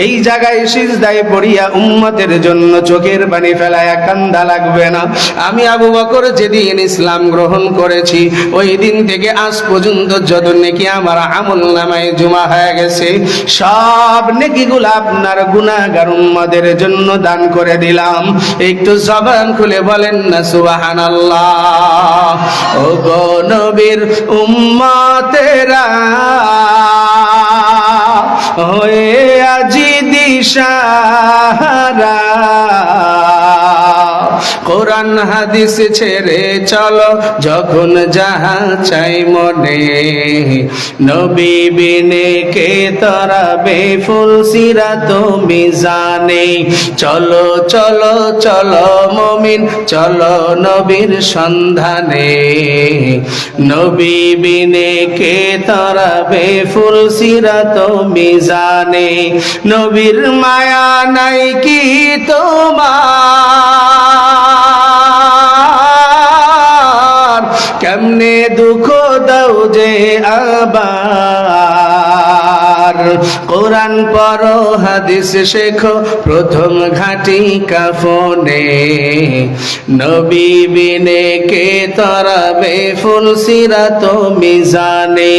এই জায়গায় সিজদায় পড়িয়া উম্মতের জন্য চোখের পানি ফেলায়া কান্দা লাগবে না? আমি আবু বকর যেদিন ইসলাম গ্রহণ করেছি, ওই দিন থেকে আজ পর্যন্ত যত নেকি আমার আমল নামায় জমা হয়ে গেছে, সব নেকিগুলো আপনার গুনাহগার উম্মতের জন্য দান করে দিলাম। একটু জবান খুলে বলেন না সুবহানাল্লাহ। ও গো নবীর উম্মতেরা হয়ে আজি দিশাহারা, কোরআন হাদিস ছেড়ে চলো যখন যাহা চাই মনে, নবী বিনে কে তরাবে ফুল সিরাত মিজানে, চলো চলো চলো মুমিন চলো নবীর সন্ধানে, নবী বিনে কে তরাবে ফুল সিরাত মিজানে, নবীর মায়া নাই কি তোমার, কেমনে দুঃখ দাও যে আবার, কোরআন পড়ো হাদিস শেখো প্রথম ঘাটি কাফনে, নবী বিনে কে তরাবে ফুলসিরাত মিজানে।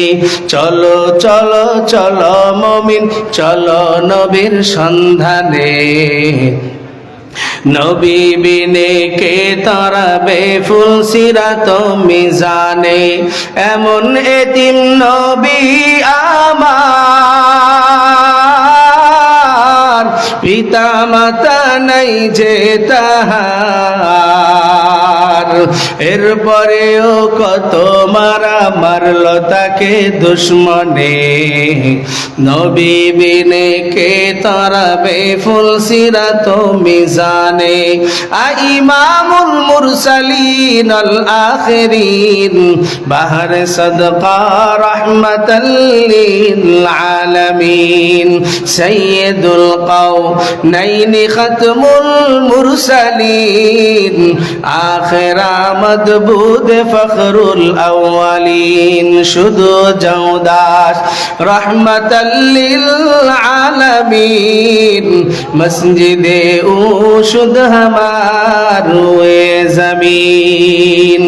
চলো চলো চলো মুমিন চলো নবীর সন্ধানে, নবী বিনে কে তরাবে ফুলসিরাত মিজানে। এমন এতিম নবী আমার, পিতা মাতা নাই যে তাহার, এরপরেও কত মারা মারল তাকে দুশ্মনে, নবী বিনে কে তরাবে ফুলসিরাত মিজানে। ইমামুল মুরসালিন আল আখিরিন বাহর সদকা রাহমাতাল লিল আলামিন, সাইয়্যিদুল কাওনাইন খাতমুল মুরসালিন, আখিরা মদবুদ ফখরুল আউয়ালিন। শুধু জওদাস রাহমাতাল লিল আলামিন, মসজিদে উশুদ হামার রুয়ে জমিন।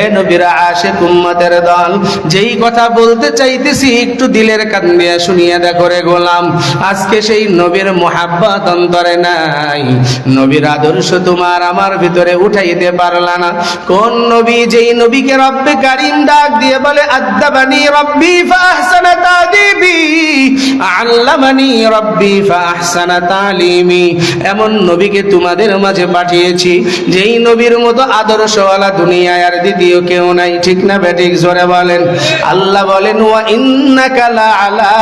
এ নবীর আশিক উম্মতের দল, যেই কথা বলতে চাইতেছি একটু দিলের কান দিয়ে শুনিয়ে দেখো রে গোলাম। আজকে সেই নবীর মুহাব্বত অন্তরে নাই, নবীর আদর্শ তোমার আমার ভিতরে উঠাইতে পারলা না। কোন নবী? যেই নবীকে রব্বে কারীম ডাক দিয়ে বলে আদ্দাবানি রব্বি ফাহসানা তাদিবি, আল্লামানি রব্বি ফাহসানা তালিমি। এমন নবীকে তোমাদের মাঝে পাঠিয়েছি, যেই নবীর মতো আদর্শওয়ালা দুনিয়ায় আর দ্বিতীয় কেউ নাই। ঠিক না বেঠিক? জোরে বলেন। আল্লাহ বলেন ওয়া ইন্নাকা লাআলা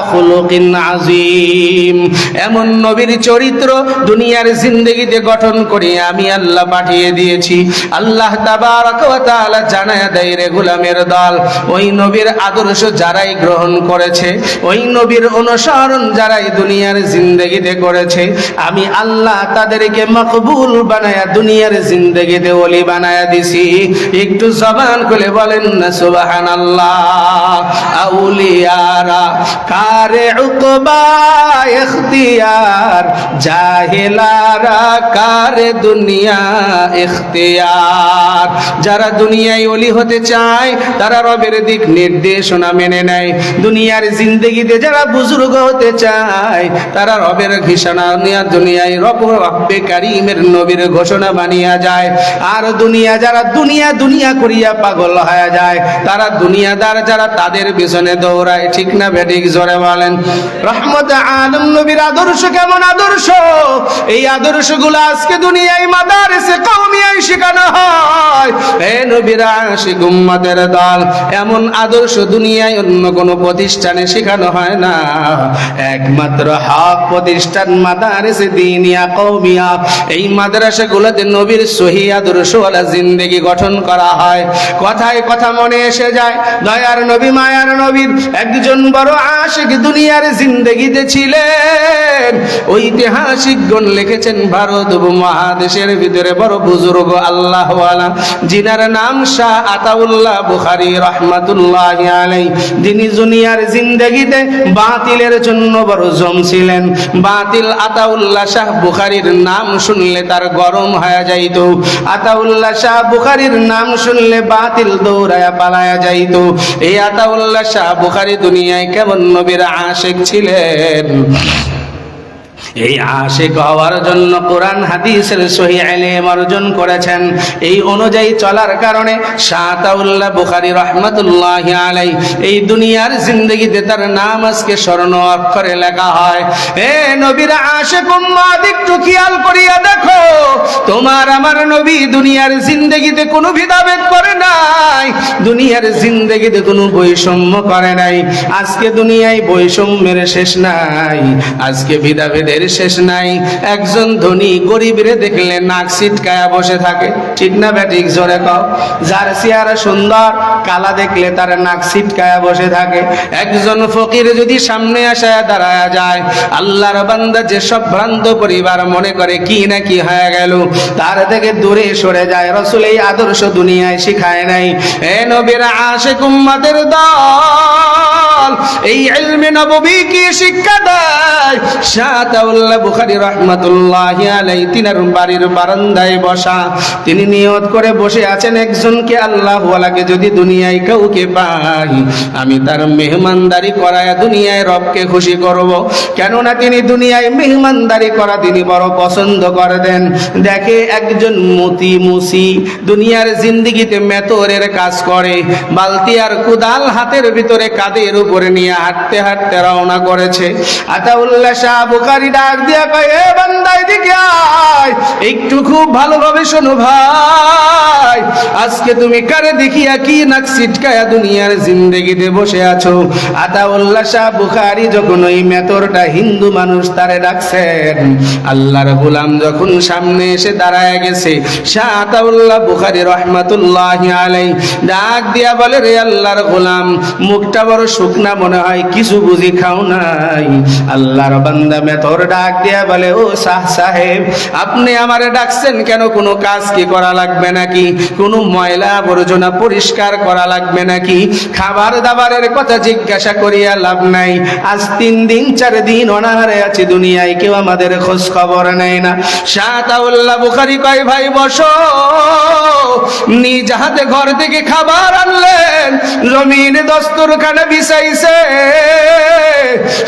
খুলুকিন আযীম। এমন নবীর চরিত্র দুনিয়ার জিন্দেগিতে গঠন করে আমি আল্লাহ পাঠিয়ে দিয়েছি। আল্লাহ তাবারক ওয়া তাআলা জানায়া দেয় রে গোলামের দল, ওই নবীর আদর্শ যারাই গ্রহণ করেছে, ওই নবীর অনুসরণ যারাই দুনিয়ার জিন্দেগিতে করেছে, আমি আল্লাহ তাদেরকে মকবুল বানায়া দুনিয়ার জিন্দেগিতে ওলি বানায়া দিছি। একটু জবান খুলে বলেন না সুবহানাল্লাহ। আউলিয়ারা কারে উকবা ইখতিয়ার, জাহিলারা কারে দুনিয়া ইখতিয়ার। যারা দুনিয়ায় ওলি হতে চায় তারা রবের দিক নির্দেশনা মেনে নেয়, দুনিয়ার জিন্দেগিতে যারা বুজুর্গ হতে চায় তারা রবের ঘোষণা নিয়ে দুনিয়ায় রব্বে কারীমের নবীর ঘোষণা বানিয়ে যায়। আর দুনিয়া যারা দুনিয়া দুনিয়া করিয়া পাগল হয়ে যায়, তারা দুনিয়াদার যারা তাদের পিছনে দৌড়ায়। ঠিক না বেঠিক? জোরে বলেন। রহমত আলম নবীর আদর্শ কেমন আদর্শ? এই আদর্শগুলো আজকে দুনিয়ায় মাদারিসে কওমিয়ায় শেখানো হয়। হে নবীর আশিক উম্মতের দল, এমন আদর্শ দুনিয়ায় অন্য কোনো প্রতিষ্ঠানে শেখানো হয় না। একমাত্র হক প্রতিষ্ঠান মাদারিসে দ্বীনিয়া কওমিয়া, এই মাদ্রাসাগুলোতে নবীর সহি আদর্শওয়ালা জিন্দেগি গঠন করা হয়। কথায় কথা মনে এসে যায়, দয়ার নবী মায়ার নবীর একজন বড় আশিক দুনিয়ার জিন্দেগিতে ছিলেন। ঐতিহাসিকগণ লিখেছেন ভারত উপমহাদেশের ভিতরে বড় বুজুর্গ আল্লাহওয়ালা, যিনার নাম শাহ আতাউল্লাহ বুখারী রহমাতুল্লাহি আলাইহি, যিনি দুনিয়ার জিন্দেগিতে বাতিলের জন্য বড় জমছিলেন। বাতিল আতাউল্লাহ শাহ বুখারীর নাম শুনলে তার গরম হয়ে যাইত। আতাউল্লাহ শাহ বুখারীর নাম শুনলে বাতিল দৌড়ায়া পালায়া যাইত। এই আতাউল্লাহ শাহ বুখারী দুনিয়ায় কেমন নবীর আশিক ছিলেন। এই আশিক হওয়ার জন্য কোরআন হাদিসের সহিহ ইলম অর্জন করেছেন। এই অনুযায়ী চলার কারণে শাহ আতাউল্লাহ বুখারী রাহমাতুল্লাহি আলাইহি এই দুনিয়ার জিন্দেগিতে তার নাম আজকে স্বর্ণ অক্ষরে লেখা হয়। হে নবীর আশিক উম্মত, একটু খেয়াল করিয়া দেখো, তোমার আমার নবী দুনিয়ার জিন্দেগিতে কোনো ভেদাভেদ করে নাই, দুনিয়ার জিন্দেগিতে কোনো বৈষম্য করে নাই। আজকে দুনিয়ায় বৈষম্যের শেষ নাই, আজকে ভেদাভেদের শেষ নাই। একজন ধনী গরিবরে দেখলে নাক ছিটকায়া বসে থাকে। ঠিক না বেঠিক? জোরে কও। যার চেহারা সুন্দর কালা দেখলে তার নাক ছিটকায়া বসে থাকে। একজন ফকির যদি সামনে আসা দাঁড়ায়া যায়, আল্লাহর বান্দা যেসব ভ্রান্ত পরিবার মনে করে কি না কি হয়ে গেল, তার থেকে দূরে সরে যায়। রাসূল এই আদর্শ দুনিয়ায় শিখায় নাই। এ নবীর আশিক উম্মতের দল, আমল। এই ইলমে নববী কি শিক্ষা দেয়? শাহ আতাউল্লাহ বুখারী রাহমাতুল্লাহি আলাইহি তিনার বাড়ির বারান্দায় বসা, তিনি নিয়ত করে বসে আছেন, একজনকে আল্লাহওয়ালাকে যদি দুনিয়ায় কাউকে পাই, আমি তার মেহমানদারি করায় দুনিয়ায় রবকে খুশি করব। কেননা তিনি দুনিয়ায় মেহমানদারি করা তিনি বড় পছন্দ করে দেন। দেখে একজন মতি মুসি দুনিয়ার জিন্দিগিতে মেতরের কাজ করে, বালতি আর কুদাল হাতের ভিতরে কাঁধের উপরে নিয়ে হাঁটতে হাঁটতে রওনা করেছে। আতাউল্লাহ শাহ বুখারী ডাক দিয়া কয়, এ বান্দা এদিকে আয়, একটু খুব ভালোভাবে শোনো ভাই, আজকে তুমি কারে দেখিয়া কি নাক ছিটকায়া দুনিয়ার জিন্দেগিতে বসে আছো? আতাউল্লাহ শাহ বুখারী যখন ওই মেতরটা হিন্দু মানুষ তারে ডাকছেন, আল্লাহর গোলাম যখন সামনে এসে দাঁড়ায় গেছে, শাহ আতাউল্লাহ বুখারী রাহমাতুল্লাহি আলাইহি ডাক দিয়া বলে, রে আল্লাহর গোলাম, মুখটা বড় শুকনা মনে হয়, কিছু বুঝি খাও নাই? আল্লাহর বান্দা মেতর ডাক দিয়া বলে, ও শাহ সাহেব, আপনি আমারে ডাকছেন কেন? কোনো কাজ কি করা লাগবে নাকি? কোনো ময়লা আবর্জনা পরিষ্কার করা লাগবে নাকি? খাবার দাবারের কথা জিজ্ঞাসা করিয়া লাভ নাই। আজ 3 দিন 4 দিন অনাহারে আছি, দুনিয়ায় কেউ আমাদের খোঁজ খবর নেয় না। শাহ আতাউল্লাহ বুখারী কয়, ভাই বসো। নিজ হাতে ঘর থেকে খাবার আনলেন, জমিনে দস্তরখানা বিছাইছে।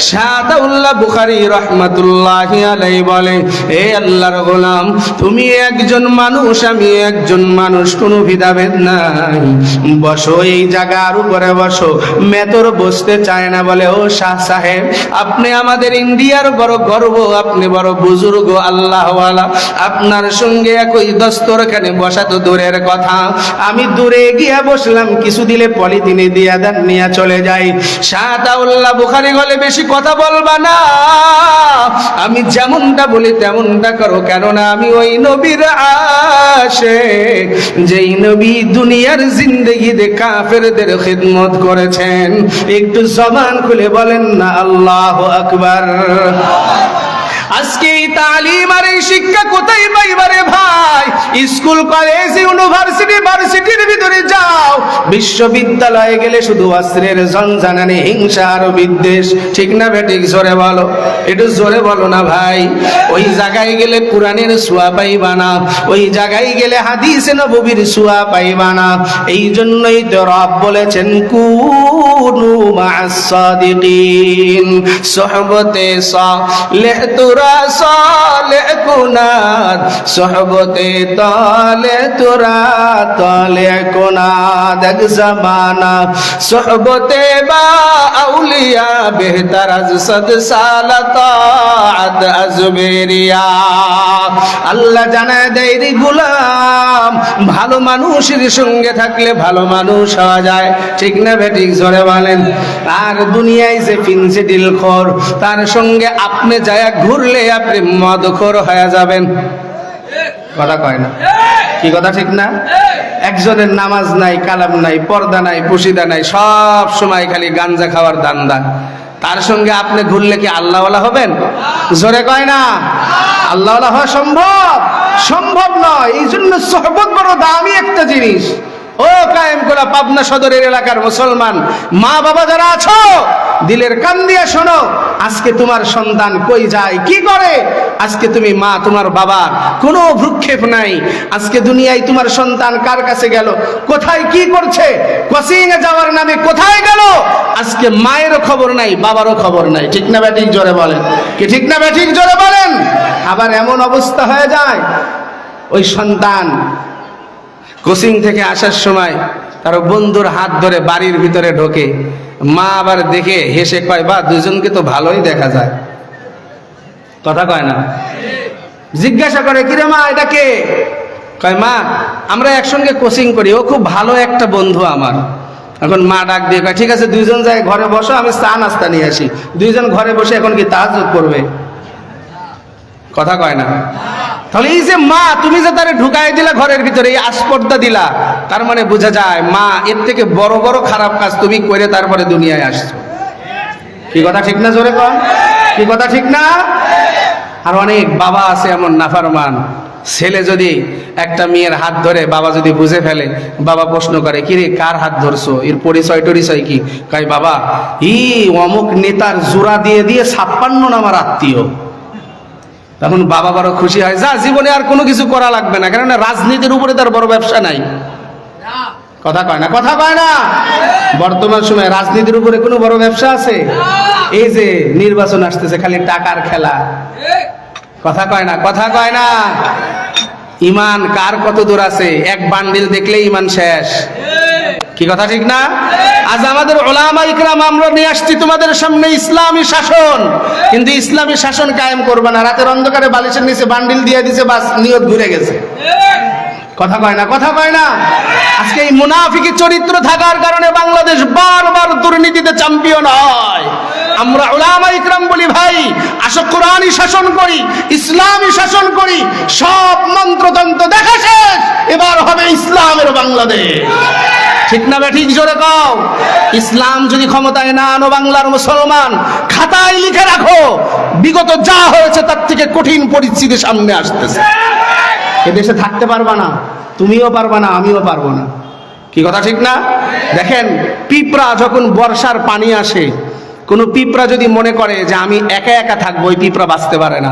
শাহ আতাউল্লাহ বুখারী রাহমাতুল্লাহি আলাইহি বলে, এ আল্লাহর গোলাম, তুমি একজন মানুষ, আমি একজন মানুষ, কোনো ভেদাভেদ নাই, বসো, এই জায়গার উপরে বসো। মেতর বসতে চায় না, বলে, ও শাহ সাহেব, আপনি আমাদের ইন্ডিয়ার বড় গর্ব, আপনি বড় বুজুর্গ আল্লাহওয়ালা, আপনার সঙ্গে একই দস্তরখানে বসা তো দূরের কথা, আমি দূরে গিয়া বসলাম, কিছু দিলে পলিথিনে দিয়া দেন, নিয়ে চলে যাই। শাহ আতাউল্লাহ বুখারী বলে, বেশি কথা বলবা না, আমি যেমনটা বলি তেমনটা করো, কেননা আমি ওই নবীর আশিক যেই নবী দুনিয়ার জিন্দেগিতে কাফেরদের খিদমত করেছেন। একটু জবান খুলে বলেন না আল্লাহু আকবার। আজকে এই তালিম আর এই শিক্ষা কোথায় পাইবারে ভাই? স্কুল কলেজ ইউনিভার্সিটি ভার্সিটির ভিতরে যাও, বিশ্ববিদ্যালয়ে গেলে শুধু অস্ত্রের ঝনঝনানি, হিংসা আর বিদ্বেষ, ঠিক না বেঠিক? জোরে বলো, একটু জোরে বলো না ভাই। ওই জায়গায় গেলে কোরআনের ছোঁয়া পাইবা না, ওই জায়গায় গেলে হাদিসে নববীর ছোঁয়া পাইবা না। এই জন্যই তো রব বলেছেন, কুনু মা'আস সাদিকিন, সোহবতে সালেহ তোরা সালেহ কুনাদ, সোহবতে তালে তোরা তালে কুনাদ। এক জামানা সোহবতে বা আউলিয়া বেহতর আজ সদ সালাতাত আজবেরিয়া। আল্লাহ জানায় দেয়, রে গোলাম, ভালো মানুষের সঙ্গে থাকলে ভালো মানুষ হওয়া যায়, ঠিক না বেঠিক? জোরে বলেন। আর দুনিয়ায় যে ফিনসিডিল খোর, তার সঙ্গে আপনি যায় ঘুরলে আপনি মদখোর হয়ে যাবেন। কথা কয় না? কি কথা ঠিক না? একজনের নামাজ নাই, কালাম নাই, পর্দা নাই, পশিদা নাই, সব সময় খালি গাঞ্জা খাওয়ার দান্দা, তার সঙ্গে আপনি ঘুরলে কি আল্লাহওয়ালা হবেন? জোরে কয় না? আল্লাহওয়ালা হওয়া সম্ভব? সম্ভব নয়। এই জন্য সোহবত বড় দামি একটা জিনিস। ও কায়েমকোলা পাবনা সদরের এলাকার মুসলমান মা বাবা যারা আছো, দিলের কান দিয়ে শোনো, আজকে তোমার সন্তান কই যায়, কি করে? আজকে তুমি মা, তোমার বাবা কোনো ভ্রুক্ষেপ নাই। আজকে দুনিয়ায় তোমার সন্তান কার কাছে গেল, কোথায় কি করছে, কোচিং এ যাওয়ার নামে কোথায় গেল, আজকে মায়েরও খবর নাই, বাবারও খবর নাই, ঠিক না বেঠিক? জোরে বলেন। কি ঠিক না বেঠিক? জোরে বলেন। আবার এমন অবস্থা হয়ে যায়, ওই সন্তান কোচিং থেকে আসার সময় তার বন্ধুর হাত ধরে বাড়ির ভিতরে ঢোকে, মা আবার দেখে হেসে কয়, বা দুজনকে তো ভালোই দেখা যায়। কথা কয় না? জিজ্ঞাসা করে, কিরে মা, এটা কে? কয়, মা, আমরা একসঙ্গে কোচিং করি, ও খুব ভালো একটা বন্ধু আমার। এখন মা ডাক দিয়ে কয়, ঠিক আছে, দুইজন যায় ঘরে বসো, আমি চা নাস্তা নিয়ে আসি। দুইজন ঘরে বসে এখন কি তাহাজ্জুদ করবে? কথা কয় না? তাহলে এই যে মা, তুমি যে তারে ঢুকাই দিলা ঘরের ভিতরে, এই আস্পর্ধা দিলা, তার মানে বোঝা যায় মা এর থেকে বড় বড় খারাপ কাজ তুমি করে তারপরে দুনিয়ায় আসছো। কি কথা ঠিক না? জোরে কন। কি কথা ঠিক না? আর অনেক বাবা আছে এমন নাফরমান, ছেলে যদি একটা মেয়ের হাত ধরে বাবা যদি বুঝে ফেলে, বাবা প্রশ্ন করে, কিরে কার হাত ধরছো, এর পরিচয় টরিচয় কি? কয় বাবা অমুক নেতার জোড়া দিয়ে দিয়ে 56 নাম্বার আত্মীয়। তখন বাবা বড় খুশি হয়, যা জীবনে আর কোনো কিছু করা লাগবে না, কারণ রাজনীতির উপরে তার বড় ব্যবসা নাই। কথা কয় না, কথা কয় না। বর্তমান সময়ে রাজনীতির উপরে কোনো বড় ব্যবসা আছে? এই যে নির্বাচন আসতেছে, খালি টাকার খেলা। কথা কয় না, কথা কয় না। ইমান কার কত দূর আছে? এক বান্ডিল দেখলে ইমান শেষ। কি কথা ঠিক না? আজ আমাদের উলামা ইকরাম আমরা নিয়ে আসছি তোমাদের সামনে ইসলামী শাসন, কিন্তু ইসলামী শাসন কায়েম করবে না। রাতের অন্ধকারে বালিশের নিচে বান্ডিল দিয়ে দিছে, বাস নিয়ত ঘুরে গেছে। কথা কয় না, কথা কয় না। আজকে এই মুনাফিকি চরিত্র থাকার কারণে বাংলাদেশ বারবার দুর্নীতিতে চ্যাম্পিয়ন হয়। আমরা উলামা ইকরাম বলি, ভাই আসো কোরআনী শাসন করি, ইসলামী শাসন করি, সব মন্ত্রতন্ত্র দেখা শেষ, এবার হবে ইসলামের বাংলাদেশ। ঠিক না ঠিক? জোরে কও। ইসলাম যদি ক্ষমতায় না আনো, বাংলার মুসলমান খাতায় লিখে রাখো, বিগত যা হয়েছে তার থেকে কঠিন পরিস্থিতি সামনে আসতেছে। এদেশে থাকতে পারবা না, তুমিও পারবা না, আমিও পারবো না। কি কথা ঠিক না? দেখেন, পিঁপড়া যখন বর্ষার পানি আসে, কোনো পিঁপড়া যদি মনে করে যে আমি একা একা থাকবো, ওই পিঁপড়া বাঁচতে পারে না।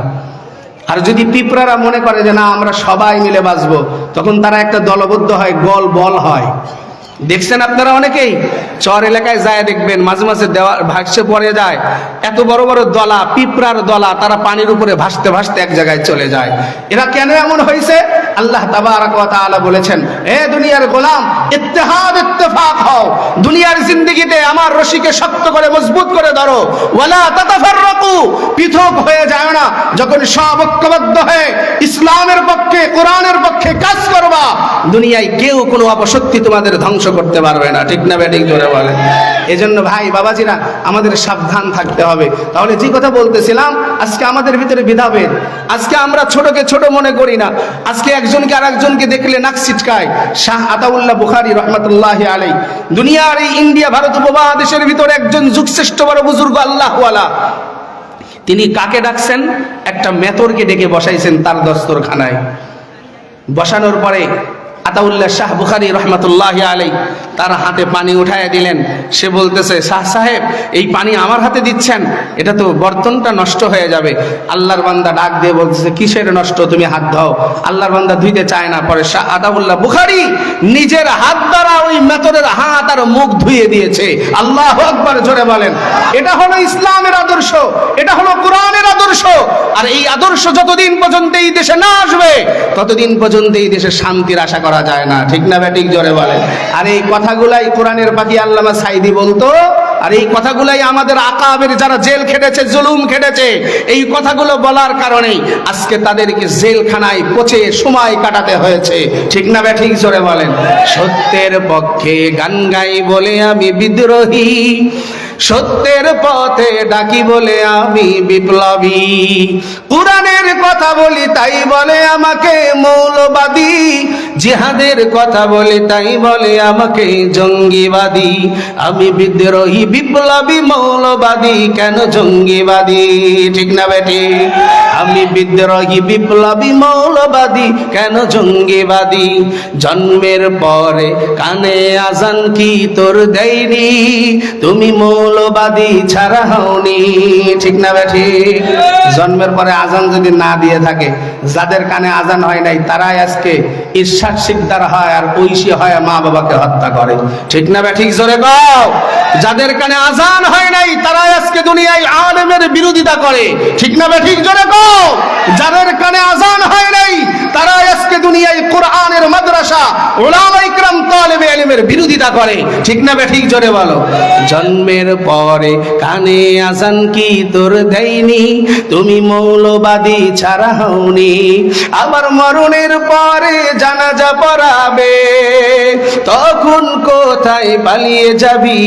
আর যদি পিঁপড়ারা মনে করে যে না আমরা সবাই মিলে বাঁচবো, তখন তারা একটা দলবদ্ধ হয়, গোল বল হয়। দেখছেন আপনারা অনেকেই চর এলাকায় যায় দেখবেন, মাঝে মাঝে দেওয়া ভাসে পড়ে যায় এত বড় বড় দলা, পিঁপড়ার দলা, তারা পানির উপরে ভাসতে ভাসতে এক জায়গায় চলে যায়। এরা কেন এমন হয়েছে? আল্লাহ তাবারাক ওয়া তাআলা বলেছেন, হে দুনিয়ার গোলাম, ইত্তেহাদ ইত্তেফাক হও, দুনিয়ার জিন্দেগিতে আমার রশিকে শক্ত করে মজবুত করে ধরো, ওয়ালা তাতাফাররাকু, পৃথক হয়ে যায় না। যখন সব ঐক্যবদ্ধ হয়ে ইসলামের পক্ষে, কোরআনের পক্ষে কাজ করবা, দুনিয়ায় কেউ কোনো অপশক্তি তোমাদের ধ্বংস করতে পারবে না। ঠিক না ব্যাটিং জোরে বলে? এজন্য ভাই বাবাজিরা আমাদের সাবধান থাকতে হবে। তাহলে যে কথা বলতেছিলাম, আজকে আমাদের ভিতরে ভেদাভেদ, আজকে আমরা ছোটকে ছোট মনে করি না, আজকে একজনকে আর একজনকে দেখলে নাক ছিটকায়। শাহ আতাউল্লাহ বুখারী রহমাতুল্লাহি আলাইহি, দুনিয়ার এই ইন্ডিয়া ভারত উপমহাদেশের ভিতরে একজন যুগশ্রেষ্ঠ বড় বুজুর্গ আল্লাহওয়ালা, তিনি কাকে ডাকছেন? একটা মেথরকে ডেকে বসাইছেন তার দস্তরখানায়। বসানোর পরে আতাউল্লাহ শাহ বুখারী রহমাতুল্লাহি আলাইহি তার হাতে পানি উঠায় দিলেন। সে বলতেছে, শাহ সাহেব এই পানি আমার হাতে দিচ্ছেন, এটা তো বর্তনটা নষ্ট হয়ে যাবে। আল্লাহর বান্দা ডাক দিয়ে বলতেছে, কিসের নষ্ট, তুমি হাত দাও। আল্লাহর বান্দা ধুইতে চায় না, পরে শাহ আতাউল্লাহ বুখারী নিজের হাত দ্বারা ওই মেথরের হাত আর মুখ ধুয়ে দিয়েছে। আল্লাহু আকবার, জোরে বলেন। এটা হলো ইসলামের আদর্শ, এটা হলো কোরআনের আদর্শ। আর এই আদর্শ যতদিন পর্যন্ত এই দেশে না আসবে, ততদিন পর্যন্ত এই দেশে শান্তির আশা করা যায় না। ঠিক না ব্যাটিক জোরে বলে? আর এই কথাগুলাই কোরআনের পাখি আল্লামা সাইদি বলতো, আর এই কথাগুলাই আমাদের আকাবের যারা জেল খেটেছে, জুলুম খেটেছে, এই কথাগুলো বলার কারণেই আজকে তাদেরকে জেলখানায় পচে সময় কাটাতে হয়েছে। ঠিক না ব্যাটিক জোরে বলেন? সত্যের পক্ষে গান গাই বলে আমি বিদ্রোহী, সত্যের পথে ডাকি বলে আমি বিপ্লবী, কোরআনের কথা বলি তাই বলে আমাকে মৌলবাদী, জিহাদের কথা বলি তাই বলে আমাকে জঙ্গিবাদী। আমি বিদ্রোহী, বিপ্লবী, মৌলবাদী, কেন জঙ্গিবাদী? ঠিক না বেটি? আমি বিদ্রোহী, বিপ্লবী, মৌলবাদী, কেন জঙ্গিবাদী? জন্মের পরে কানে আজান কি তোর দেয়নি, তুমি মৌলবাদী ছাড়া হওনি। ঠিক না বেটি? জন্মের পরে আজান যদি না দিয়ে থাকে, যাদের কানে আজান হয় নাই তারাই আজকে ঈর্ষার শিকদার হয় আর ঐশী হয় মা বাবাকে হত্যা করে। ঠিক না বেটি? জোরে কও। যাদের কানে আজান হয় নাই তারাই আজকে দুনিয়ায় আলেমের বিরোধিতা করে। ঠিক না বেটি? জোরে কও। যাদের কানে আজান হয় নাই তারাই আজকে দুনিয়ায় কোরআনের মাদ্রাসা, উলামা ইকরাম, তালেবে ইলমের বিরোধিতা করে। ঠিক না বেটি? জোরে বলো। জন্মের পরে কানে আজান কি তোর দেয়নি, তুমি মৌলবাদী ছাড়া হওনি। আবার মরণের পরে জানাজা পড়াবে, তখন কোথায় পালিয়ে যাবি?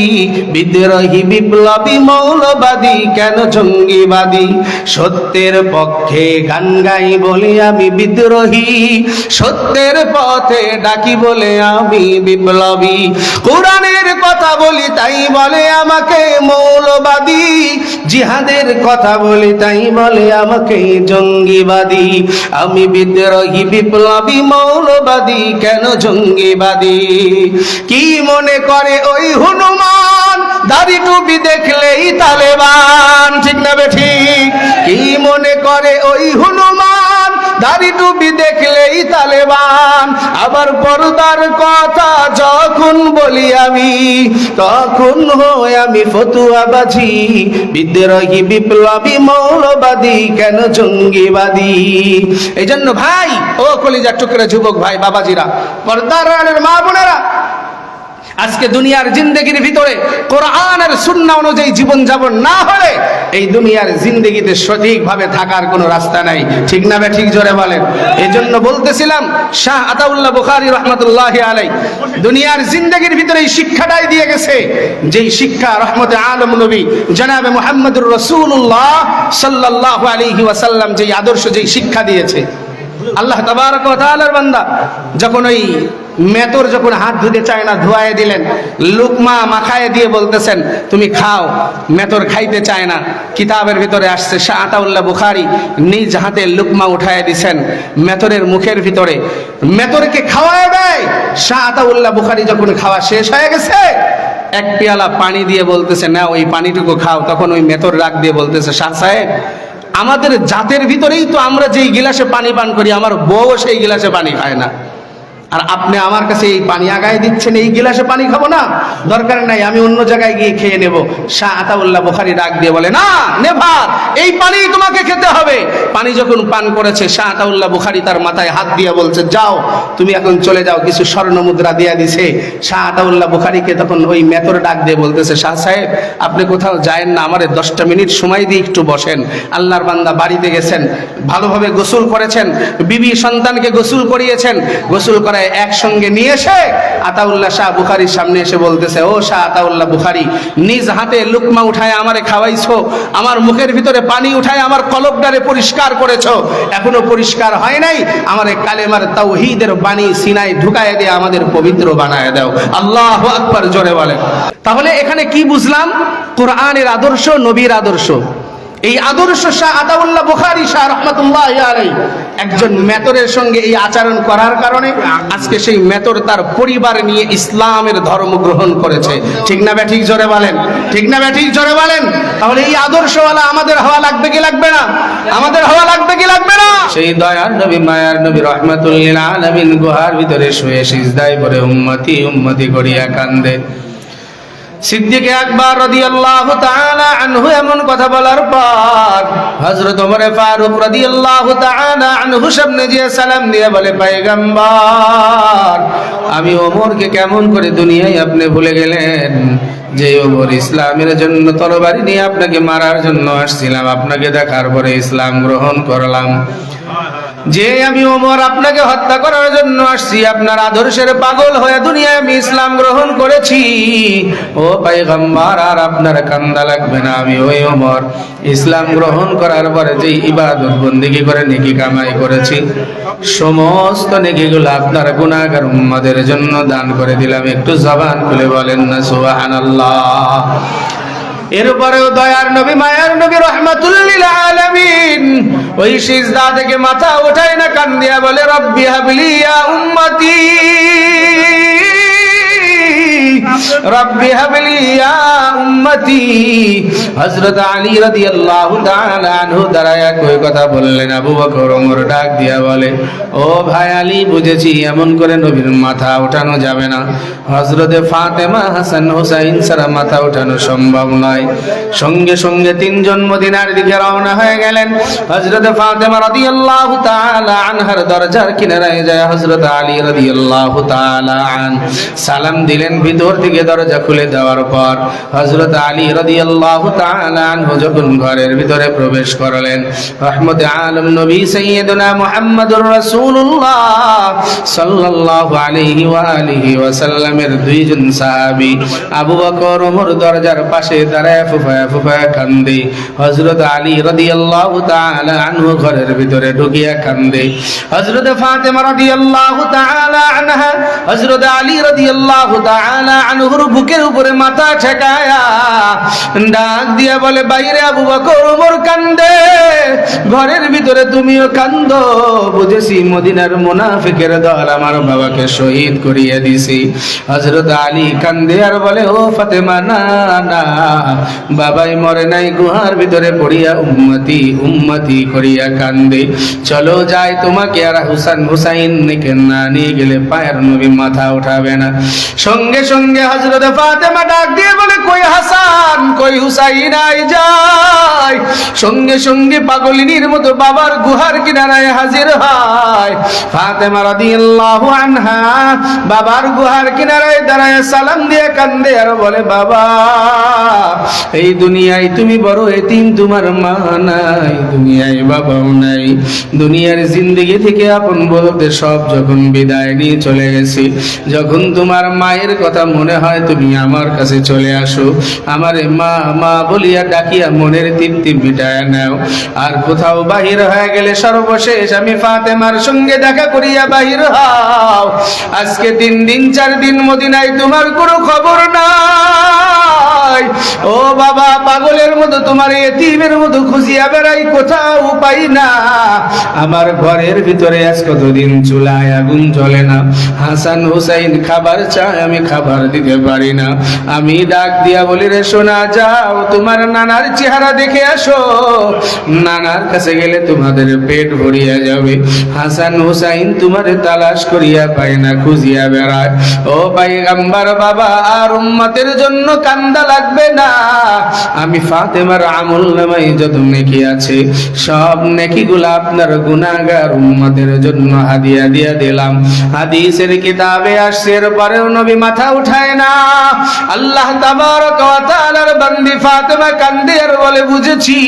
বিদ্রোহী বিপ্লবী মৌলবাদী কেন জঙ্গিবাদী? সত্যের পক্ষে গান গাই বলে আমি বিদ্রোহী, সত্যের পথে ডাকি বলে আমি বিপ্লবী। কোরআনের কথা বলি তাই বলে আমাকে মৌলবাদী, জিহাদের কথা বলি তাই বলে আমাকে জঙ্গিবাদী। আমি বিদ্রোহী বিপ্লবী মৌলবাদী কেন জঙ্গিবাদী? কি মনে করে ওই হনুমান, দাড়ি টুপি দেখলেই তালেবান, ঠিক না বেঠিক? কি মনে করে ওই হনুমান, দাড়ি টুপি দেখলেই তালেবান? আবার পর্দার কথা যখন বলি আমি, তখন হয় আমি ফতুয়াবাজি। বিদ্রোহী বিপ্লবী মৌলবাদী কেন জঙ্গিবাদী? এই জন্য ভাই, ও কলিজার টুকরা যুবক ভাই, বাবাজিরা, পর্দার আড়ালের মা বোনেরা, আজকে দুনিয়ার জিন্দেগির ভিতরে কোরআন আর সুন্নাহ অনুযায়ী জীবন যাপন না হলে এই দুনিয়ার জিন্দেগিতে সঠিকভাবে থাকার কোনো রাস্তা নাই, ঠিক না? ঠিক জোরে বলেন। এই জন্য বলতেছিলাম, শাহ আতাউল্লাহ বুখারী রাহমাতুল্লাহি আলাইহি দুনিয়ার জিন্দেগির ভিতরে এই শিক্ষাটাই দিয়ে গেছে, যেই শিক্ষা রহমতে আলম নবী জনাবে মুহাম্মদুর রাসূলুল্লাহ সাল্লাল্লাহু আলাইহি ওয়াসাল্লাম যেই আদর্শ, যেই শিক্ষা দিয়েছে। আল্লাহ তাবারক ওয়া তাআলার বান্দা যখন ওই মেতর যখন হাত ধুতে চায় না, ধোয়ায় দিলেন, লুকমা মাখায় দিয়ে বলতেছেন তুমি খাও। মেতর খাইতে চায় না। কিতাবের ভিতরে আসছে, শাহ আতাউল্লাহ বুখারী নিজ হাতে লুকমা উঠায় দিছেন মেতরের মুখের ভিতরে, মেতরকে খাওয়ায় দেয়। শাহ আতাউল্লাহ বুখারী যখন খাওয়া শেষ হয়ে গেছে, এক পেয়ালা পানি দিয়ে বলতেছে না ওই পানিটুকু খাও। তখন ওই মেতর রাগ দিয়ে বলতেছে, শাহ সাহেব, আমাদের জাতের ভিতরেই তো আমরা যেই গিলাসে পানি পান করি, আমার বউ সেই গিলাসে পানি খায় না, আর আপনি আমার কাছে এই পানি আগায় দিচ্ছেন, এই গিলাসে পানি খাবো না? দরকার নাই, আমি অন্য জায়গায় গিয়ে খেয়ে নেব। শাহ আতাউল্লাহ বুখারী ডাক দিয়ে বলে, না নেভার, এই পানি তোমাকে খেতে হবে। পানি যখন পান করেছে, শাহ আতাউল্লাহ বুখারী তার মাথায় হাত দিয়ে বলছে, যাও তুমি এখন চলে যাও। কিছু স্বর্ণ মুদ্রা দিয়ে দিছে। শাহ আতাউল্লাহ বুখারীকে তখন ওই মেতর ডাক দিয়ে বলতেছে, শাহ সাহেব, আপনি কোথাও যায়েন না, আমারে 10টা মিনিট সময় দিয়ে একটু বসেন। আল্লাহর বান্দা বাড়িতে গেছেন, ভালোভাবে গোসল করেছেন, বিবি সন্তানকে গোসল করিয়েছেন। গোসল করায় একসঙ্গে নিয়ে এসে আতাউল্লাহ শাহ বুখারীর সামনে এসে বলতেছে, ও শাহ আতাউল্লাহ বুখারী, নিজ হাতে লুকমা উঠায় আমারে খাওয়াইছো, আমার মুখের ভিতরে পানি উঠায় আমার কলবটারে পরিষ্কার করেছো, এখনো পরিষ্কার হয় নাই, আমারে কালেমার তাওহীদের বাণী সিনায় ঢুকায় দিয়ে আমাদের পবিত্র বানায় দাও। আল্লাহু আকবার, জোরে বলেন। তাহলে এখানে কি বুঝলাম? কোরআনের আদর্শ, নবীর আদর্শ। এই আদর্শ শাহ আতাউল্লাহ বুখারী শাহ রাহমাতুল্লাহি আলাইহি একজন মেতরের সঙ্গে এই আচরণ করার কারণে আজকে সেই মেতর তার পরিবার নিয়ে ইসলামের ধর্ম গ্রহণ করেছে, ঠিক না বে ঠিক জোরে বলেন? ঠিক না বে ঠিক জোরে বলেন? তাহলে এই আদর্শওয়ালা আমাদের হওয়া লাগবে কি লাগবে না? আমাদের হওয়া লাগবে কি লাগবে না? সেই দয়ার নবী, মায়ার নবী, রাহমাতুল লিল আলামিন গুহার ভিতরে শুয়ে সিজদায় পড়ে উম্মতি উম্মতি করিয়া কান্দে। সিদ্দিক আকবর রাদিয়াল্লাহু তাআলা আনহু এমন কথা বলার পর হযরত ওমর ফারুক রাদিয়াল্লাহু তাআলা আনহু সামনে গিয়ে সালাম দিয়ে বলে, পয়গম্বর, আমি ওমরকে কেমন করে দুনিয়ায় আপনি ভুলে গেলেন? যে ওমর ইসলামের জন্য তরবারি নিয়ে আপনাকে মারার জন্য আসছিলাম, আপনাকে দেখার পরে ইসলাম গ্রহণ করলাম। যে আমি ওমর আপনাকে হত্যা করার জন্য আসছি, আপনার আদর্শের পাগল হয়ে দুনিয়ায় আমি ইসলাম গ্রহণ করেছি। ও পয়গম্বর, আর আপনার কান্দা লাগবে না। আমি ওই ওমর ইসলাম গ্রহণ করার পরে যে ইবাদত বন্দেগী করে নেকি কামাই করেছি, সমস্ত নেকিগুলো আপনার গুনাহগার উম্মতের জন্য দান করে দিলাম। একটু জবান খুলে বলেন না সুবহানাল্লাহ। এরপরেও দয়ার নবী, মায়ার নবী, রাহমাতুল লিল আলামিন ওই সিজদা থেকে মাথা ওঠায় না, কান দিয়া বলে, রব্বি হাবলি ইয়া উম্মতি, রব্বি হাবলি ইয়া উম্মতি। হযরত আলী রাদিয়াল্লাহু তাআলা আনহু দাঁড়ায়া কই কথা বললেন। আবু বকর ওমর ডাক দিয়া বলে, ও ভাই আলী, বুঝেছি এমন করে নবীর মাথা ওঠানো যাবে না। হযরতে ফাতেমা, হাসান, হুসাইন ছাড়া মাথা ওঠানো সম্ভব নয়। সঙ্গে সঙ্গে তিনজন মদিনার দিকে রওনা হয়ে গেলেন। হযরতে ফাতেমা রাদিয়াল্লাহু তাআলা আনহার দরজার কিনারায় যায় হযরত আলী রাদিয়াল্লাহু তাআলা আন সালাম দিলেন। ভিতর থেকে দরজা খুলে দেওয়ার পর হযরত আলী রাদিয়াল্লাহু তাআলা আনহু যখন ঘরের ভিতরে প্রবেশ করলেন, রহমতে আলম নবী সাইয়্যিদুনা মুহাম্মদুর রাসূলুল্লাহ সাল্লাল্লাহু আলাইহি ওয়া আলিহি ওয়াসাল্লামের দুইজন সাহাবী আবু বকর ওমর দরজার পাশে দাঁড়ায় ফুফায়া ফুফায়া কান্দে। হযরত আলী রাদিয়াল্লাহু তাআলা আনহু ঘরের ভিতরে ঢুকিয়া কান্দে। হযরত ফাতেমা রাদিয়াল্লাহু তাআলা আনহা হযরত আলী রাদিয়াল্লাহু তাআলা আনহুর বুকের উপরে মাথা ঠেকায়া ডাক দিয়া বলে, বাইরে আবু বকর ওমর কান্দে, ঘরের ভিতরে তুমিও কান্দো। বুঝেছি মদিনার মুনাফিকের দল আমার বাবাকে শহীদ করিয়া দিছি। হযরত আলী কান্দে আর বলে, ও ফাতেমা, না না, বাবাই মরে নাই, গুহার ভিতরে পড়িয়া উম্মতি উম্মতি করিয়া কান্দে। চলো যাই, তোমাকে আর হুসাইন না নিয়ে গেলে পায়ের নবী মাথা উঠাবে না। সঙ্গে সঙ্গে হযরত ফাতেমা ডাক দিয়ে বলে, কই হাসান কই হুসাইন, আই যাই। সঙ্গে সঙ্গে পাগলিনীর মতো বাবার গুহার কিনারায় হাজির হয়। ফাতেমা রাদিয়াল্লাহু আনহা বাবার গুহার কিনারায় দাঁড়ায় সালাম দিয়ে কান্দে আর বলে, বাবা, এই দুনিয়ায় তুমি বড় এতিম, তোমার মা নাই, দুনিয়ায় বাবাও নাই। দুনিয়ার জিন্দেগি থেকে আপন বলতে সব যখন বিদায় নিয়ে চলে গেছি, যখন তোমার মায়ের কথা মনে হয় তুমি আমার কাছে চলে আসো, আমারে মা মা বলিয়া ডাকিয়া মনের তৃপ্তি মিটায় নাও। আর কোথাও বাহির হয়ে গেলে সর্বশেষ আমি ফাতেমার সঙ্গে দেখা করিয়া বাহির হও। আজকে 3 দিন 4 দিন মদিনায় তোমার কোনো খবর নাই। ও বাবা, পাগলের মতো তোমার এতিমের মতো খুঁজিয়া বেড়াই, কোথাও পাই না। আমার ঘরের ভিতরে আজ কতদিন চুলায় আগুন জ্বলে না। হাসান হুসাইন খাবার চায়, আমি খাবার দিতে পারি না। আমি ডাক দিয়া বলি, রে শোনা, যাও তোমার নানার চেহারা দেখে আসো, নানার কাছে গেলে তোমাদের পেট ভরিয়া যাবে। হাসান হুসাইন তোমারে তালাশ করিয়া পায় না, খুঁজিয়া বেড়ায়। ও পয়গম্বর বাবা, আর উম্মতের জন্য কান্দা লাগবে না। আমি ফাতেমার আমল নামায় যত নেকি আছে সব নেকিগুলো আপনার গুনাহগার উম্মতের জন্য হাদিয়া দিয়া দিলাম। হাদিসের কিতাবে আসছে, এরপরেও নবী মাথা উঠায় না। আল্লাহ তাবারক ওয়া তাআলার বান্দি ফাতেমা কান্দে আর বলে, বুঝেছি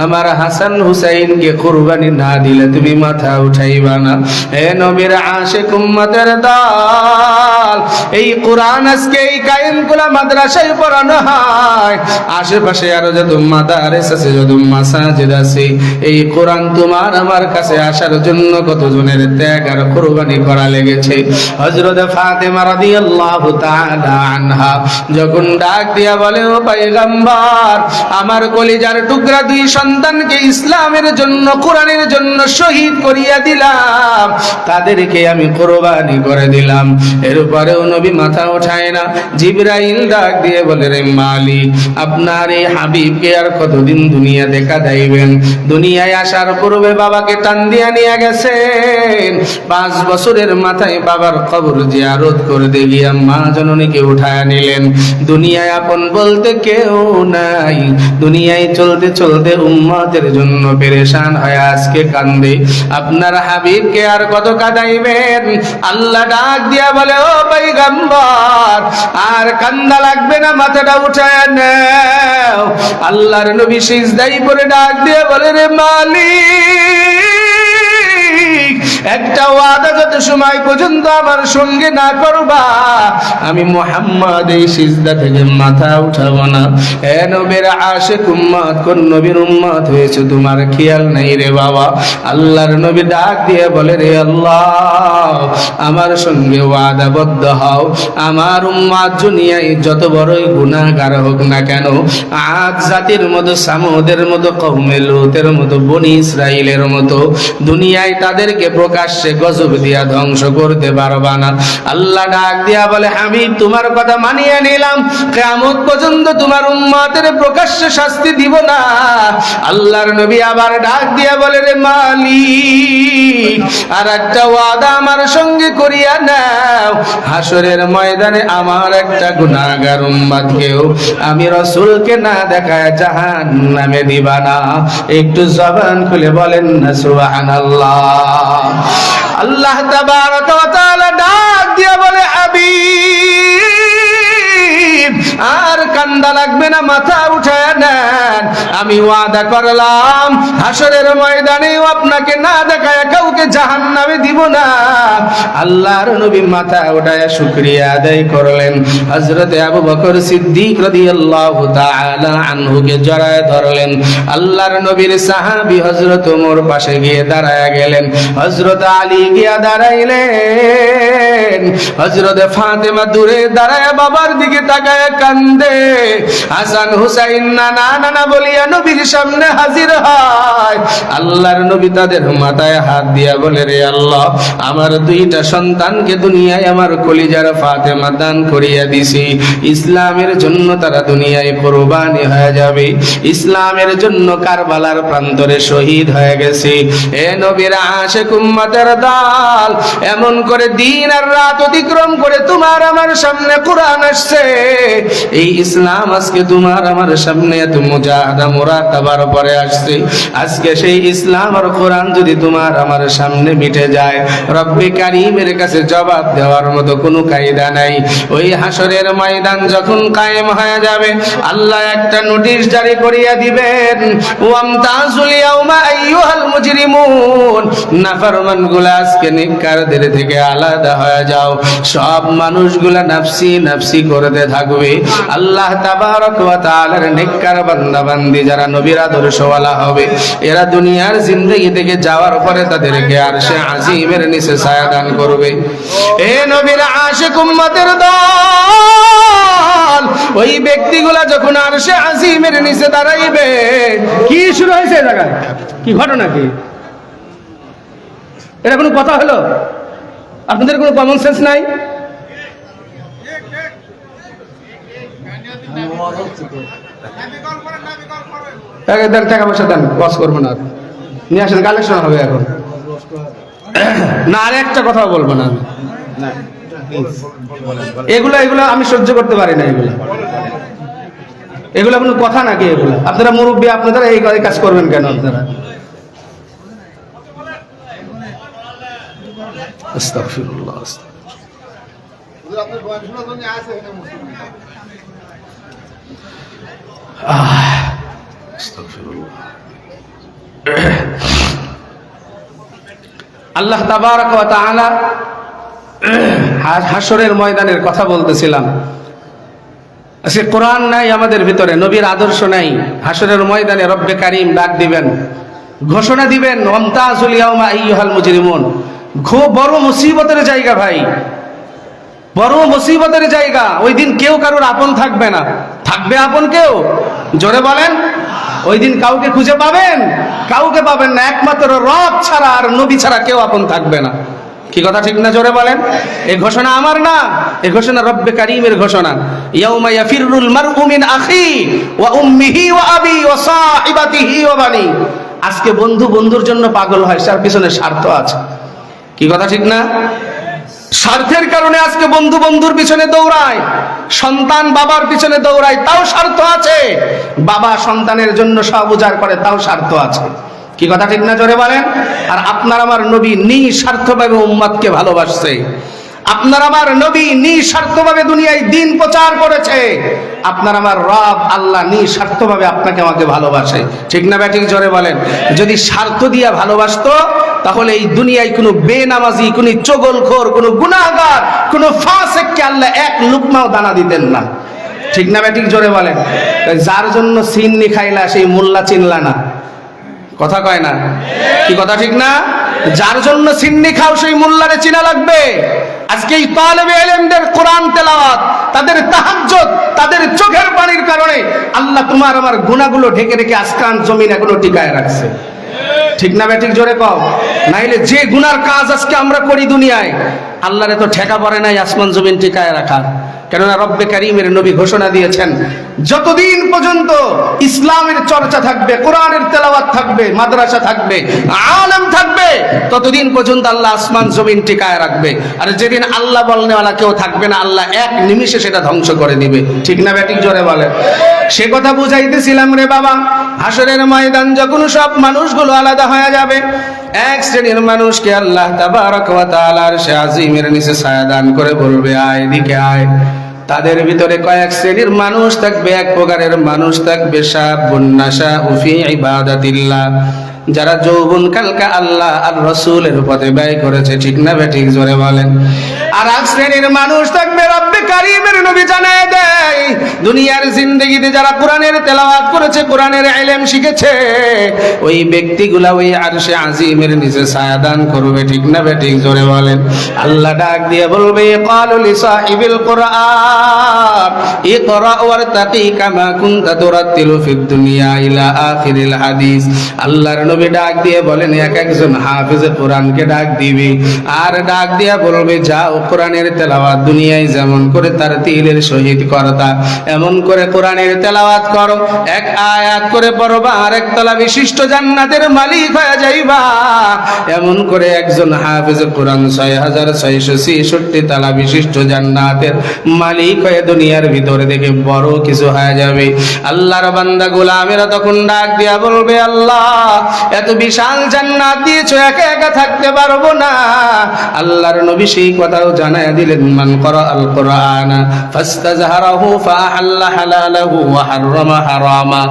আমার হাসান হুসাইনকে কুরবানি না দিলে তুমি মাথা উঠাইবা না। হে নবীর আশিক উম্মতের দল, এই কোরআন আজকে এই কায়েমকুলা মাদ্রাসায় পড়ানো হয়, আশেপাশে আরো যত মাদারিস আছে, যত মাসাজিদ আছে, এই কোরআন তোমার আমার কাছে আসার জন্য কতজনের ত্যাগ আর কুরবানি করা লেগেছে। হযরত ফাতেমা রাদিয়াল্লাহু তাআলা আনহা যখন ডাক দিয়া বলে, ও পয়গম্বর, আমার কলিজার টুকরা 2 সন্তানকে ইসলামের জন্য কোরআনের জন্য শহীদ করিয়া দিলাম, তাদেরকে আমি কুরবানি করে দিলাম। এরপরেও নবী মাথা ওঠায় না। জিবরাইল ডাক দিয়ে বলে, রে মালিক, আপনার এই হাবিবকে আর কতদিন দুনিয়া দেখা দেবেন? দুনিয়ায় আসার পূর্বে বাবাকে টান দিয়া নিয়ে গেছেন, 5 বছরের মাথায় বাবার কবর জিয়ারত করে দিয়ে মা জননীকে উঠায় নিলেন। দুনিয়ায় আপন বলতে কেউ নাই। দুনিয়ায় চলতে চলতে উম্মতের জন্য পেরেশান হয়ে আজকে কান্দে। আপনার হাবিবকে আর কত কাঁদাইবেন? আল্লাহ ডাক দিয়া বলে, ও পয়গম্বর, আর কান্দা লাগবে না, মাথাটা উঠায় নাও। আল্লাহর নবী সিজদায় পড়ে ডাক দিয়ে বলে, রে মালিক, একটা ওয়াদা যত সময় পর্যন্ত আমার সঙ্গে না করবা, আমি মুহাম্মদ এই সিজদা থেকে মাথা উঠাবো না। এ নবীর আশিক উম্মত, কোন নবীর উম্মত হয়েছে তোমার খেয়াল নাই রে বাবা। আল্লাহর নবী ডাক দিয়ে বলে, রে আল্লাহ, আমার সঙ্গে ওয়াদাবদ্ধ হও, আমার উম্মত দুনিয়ায় যত বড়ই গুনাহগার হোক না কেন, আদ জাতির মতো, সামুদের মতো, কওমে লূতের মতো, বনি ইসরাইলের মতো দুনিয়ায় তাদেরকে প্রকাশ্যে গজব দিয়া ধ্বংস করতে পারবা না। আল্লাহ ডাক দিয়া বলে, আমি তোমার কথা মানিয়ে নিলাম, কিয়ামত পর্যন্ত তোমার উম্মতের প্রকাশ্যে শাস্তি দিব না। আল্লাহর নবী আবার ডাক দিয়া বলে, রে মালিক, আর একটা ওয়াদা আমার সঙ্গে করিয়া নাও, হাসরের ময়দানে আমার একটা গুনাহগার উম্মতকেও আমি রাসূলকে না দেখায় জাহান্নামে দিবা না। একটু জবান খুলে বলেন না সুবহানাল্লাহ। আল্লাহ তাবারক ওয়া তাআলা ডাক দিয়া বলে, হাবিব, কান্দা লাগবে না, মাথা উঠায় নেন। আমি ওয়াদা করলাম হাসরের ময়দানেও আপনাকে না দেখায় কাউকে জাহান্নামে দিব না। আল্লাহর নবী মাথা উঠায় শুকরিয়া আদায় করলেন। হযরতে আবু বকর সিদ্দিক রাদিয়াল্লাহু তাআলা আনহুকে জড়ায় ধরলেন। আল্লাহর নবীর সাহাবী হযরত ওমর পাশে গিয়ে দাঁড়ায় গেলেন। হযরত আলী গিয়া দাঁড়াইলেন। হযরতে ফাতেমা দূরে দাঁড়ায় বাবার দিকে তাকায় কান্দে। হাসান হুসাইন নানা নানা বলিয়া নবীর সামনে হাজির হয়। আল্লাহর নবী তাদের মাথায় হাত দিয়া বলে, রে আল্লাহ, আমার দুইটা সন্তানকে দুনিয়ায় আমার কলিজার ফাতেমা দান করিয়া দিছি। ইসলামের জন্য তারা দুনিয়ায় কুরবানি হয়ে যাবে। ইসলামের জন্য কারবালার প্রান্তরে শহীদ হয়ে গেছে। এ নবীর আশিক উম্মতের দল, এমন করে দিন আর রাত অতিক্রম করে তোমার আমার সামনে কোরআন আসছে। এই ইসলাম আজকে তোমার আমার সামনে এত মুজাহাদা মুরাকাবার পরে আসছে। আজকে সেই ইসলাম আর কোরআন যদি তোমার আমার সামনে মিটে যায়, রব্বে কারীমের কাছে জবাব দেওয়ার মতো কোনো কায়দা নাই। ওই হাসরের ময়দান যখন কায়েম হয়ে যাবে, আল্লাহ একটা নোটিশ জারি করিয়া দিবেন, ওয়ামতাজুল ইয়াউমা আইয়ুহাল মুজরিমুন, নাফরমানগুলা আজকে নেককারদের থেকে আলাদা হয়ে যাও। সব মানুষগুলা নাফসি নাফসি করতে থাকবে। আল্লাহ তাবারক ওয়া তাআলার নেককার বান্দা বান্দি যারা নবীর আদর্শওয়ালা হবে, এরা দুনিয়ার জিন্দেগি থেকে যাওয়ার পরে তাদেরকে আরশে আজিমের নিচে ছায়া দান করবে। এ নবীর আশিক উম্মতের দল, ওই ব্যক্তিগুলা যখন আরশে আজিমের নিচে দাঁড়াইবে, কি শুরু হয়েছে এই জায়গায়? কি ঘটনা? কি এটা কোনো কথা হলো? আপনাদের কোনো কমন সেন্স নাই? টাকা পয়সা দেন, বস করবো না, নিয়ে আসেন, কালেকশন হবে এখন। না, আর একটা কথা বলবো না। এগুলো এগুলো আমি সহ্য করতে পারি না। এগুলো কোনো কথা নাকি? এগুলো আপনারা মুরব্বী, আপনারা এই কাজ করবেন কেন? আপনারা আস্তাগফিরুল্লাহ। আল্লাহ তাবারক ওয়া তাআলা হাসরের ময়দানের কথা বলতেছিলাম। আজকে কোরআন নাই আমাদের ভিতরে, নবীর আদর্শ নাই। হাসরের ময়দানে রব্বে কারীম ডাক দিবেন, ঘোষণা দিবেন, ওয়ামতাজুল ইয়াউমা আইয়ুহাল মুজরিমুন। খুব বড় মুসিবতের জায়গা ভাই, বড় মুসিবতের জায়গা। ওই দিন কেউ কারোর আপন থাকবে না। থাকবে আপন কেউ? জোরে বলেন। ওই দিন কাউকে খুঁজে পাবেন? কাউকে পাবেন না। একমাত্র রব ছাড়া আর নবী ছাড়া কেউ আপন থাকবে না। কি কথা ঠিক না? জোরে বলেন। এই ঘোষণা আমার না, এই ঘোষণা রব্বে কারীমের ঘোষণা। ইয়াউমা ইয়াফিরুল মারউ মিন আখি ওয়া উম্মিহি ওয়া আবি ওয়া সাহিবাতিহি ওয়া বানি। আজকে বন্ধু বন্ধুর জন্য পাগল হয়, তার পিছনে স্বার্থ আছে। কি কথা ঠিক না? স্বার্থের কারণে আজকে বন্ধু বন্ধুর পিছনে দৌড়ায়, সন্তান বাবার পিছনে দৌড়ায়, তাও স্বার্থ আছে। বাবা সন্তানের জন্য সব উজাড় করে, তাও স্বার্থ আছে। কি কথা ঠিক না? জোরে বলেন। আর আপনার আমার নবী নিঃস্বার্থভাবে উম্মতকে ভালোবাসছে। আপনার আমার নবী নিঃস্বার্থভাবে দুনিয়ায় দ্বীন প্রচার করেছে। আপনার আমার রব আল্লাহ নিঃস্বার্থভাবে আপনাকে আমাকে ভালোবাসে। ঠিক না ব্যাটিক? জোরে বলেন। যদি স্বার্থ দিয়া ভালোবাসতো, তাহলে এই দুনিয়ায় কোনো বেনামাজি, কোনো চগলখোর, কোনো গুনাহগার, কোনো ফাসিককে আল্লাহ এক লুকমাও দানা দিতেন না। ঠিক না ব্যাটিক? জোরে বলেন। যার জন্য সিন্নি খাইলা সেই মোল্লা চিনলা না। কথা কয় না? কি কথা ঠিক না? যার জন্য সিন্নি খাও সেই মোল্লারে চিনা লাগবে। আজকে এই তালেবে ইলমদের কোরআন তেলাওয়াত, তাদের তাহাজ্জুদ, তাদের চোখের পানির কারণে আল্লাহ তোমার আমার গুনাহগুলো ঢেকে রেখে আসমান জমিন এখনো টিকায় রাখছে। ঠিক না ব্যাটিক? জোরে কও। নাইলে যে গুনার কাজ আজকে আমরা করি দুনিয়ায়, আল্লাহর এত ঠেকা পড়ে নাই আসমান জমিন টিকায় রাখার। কেননা রব্বে কারীমের নবী ঘোষণা দিয়েছেন, যতদিন পর্যন্ত ইসলামের চর্চা থাকবে, কোরআনের তেলাওয়াত থাকবে, মাদ্রাসা থাকবে, আলেম থাকবে, ততদিন পর্যন্ত আল্লাহ আসমান জমিন টিকায় রাখবে। আর যেদিন আল্লাহ বলনেওয়ালা কেউ থাকবে না, আল্লাহ এক নিমিষে সেটা ধ্বংস করে দিবে। ঠিক না ব্যাটিক? জোরে বলে। সে কথা বুঝাইতেছিলাম রে বাবা। হাসরের ময়দান যখন সব মানুষগুলো আলাদা হয়ে যাবে, এক শ্রেণীর মানুষকে আল্লাহ তাবারক ওয়া তাআলা আরশে আজিমের নিচে ছায়া দান করে বলবে, আয় এদিকে আয়। তাদের ভিতরে কয়েক শ্রেণীর মানুষ থাকবে, এক প্রকারের মানুষ থাকবে শাবুন নাশাউ ফি ইবাদাতিল্লাহ, যারা যৌবন কালকা আল্লাহ আর রাসূলের পথে ব্যয় করেছে, ঠিক না বেঠিক জোরে বলেন। আর এক শ্রেণীর মানুষ থাকবে, রব্বে কারীমের নবী জানায় দেয়, দুনিয়ার জিন্দেগিতে যারা কোরআনের তেলাওয়াত করেছে, কোরআনের ইলম শিখেছে, ওই ব্যক্তিগুলা ওই আরশে আজিমের নিচে ছায়া দান করবে, ঠিক না বেঠিক জোরে বলেন। আল্লাহ ডাক দিয়ে বলবে, ক্বালু লিসাহিবিল কুরআন ইকরা ওয়ারতাকি কামা কুনতা তুরাতিলু ফিদ দুনিয়া ইলা আখিরিল হাদিস। আল্লাহর নবী ডাক দিয়ে বলেন, এক একজন হাফেজে কোরআনকে ডাক দিবে আর ডাক দিয়া বলবে, যাও কোরআনের তেলাওয়াত দুনিয়ায় যেমন করে তার তিলের সহিত করতা, এমন করে কোরআনের তেলাওয়াত করো, এক আয়াত করে পড়বা আর একতলা বিশিষ্ট জান্নাতের মালিক হয়ে যাইবা। এমন করে একজন হাফেজে কোরআন 6666 তালা বিশিষ্ট জান্নাতের মালিক হয়ে দুনিয়ার ভিতরে দেখে বড় কিছু হয়ে যাবে। আল্লাহর বান্দা গোলামেরা তখন ডাক দিয়া বলবে, আল্লাহ এত বিশাল জান্নাত দিয়েছো, একা একা থাকতে পারবো না। আল্লাহর নবী সেই কথাও জানায় দিলেন, মান করা আল কোরআন ফাস্তাজহারাহু ফাআহাল্লা হালালাহু ওয়া হাররামা হারামা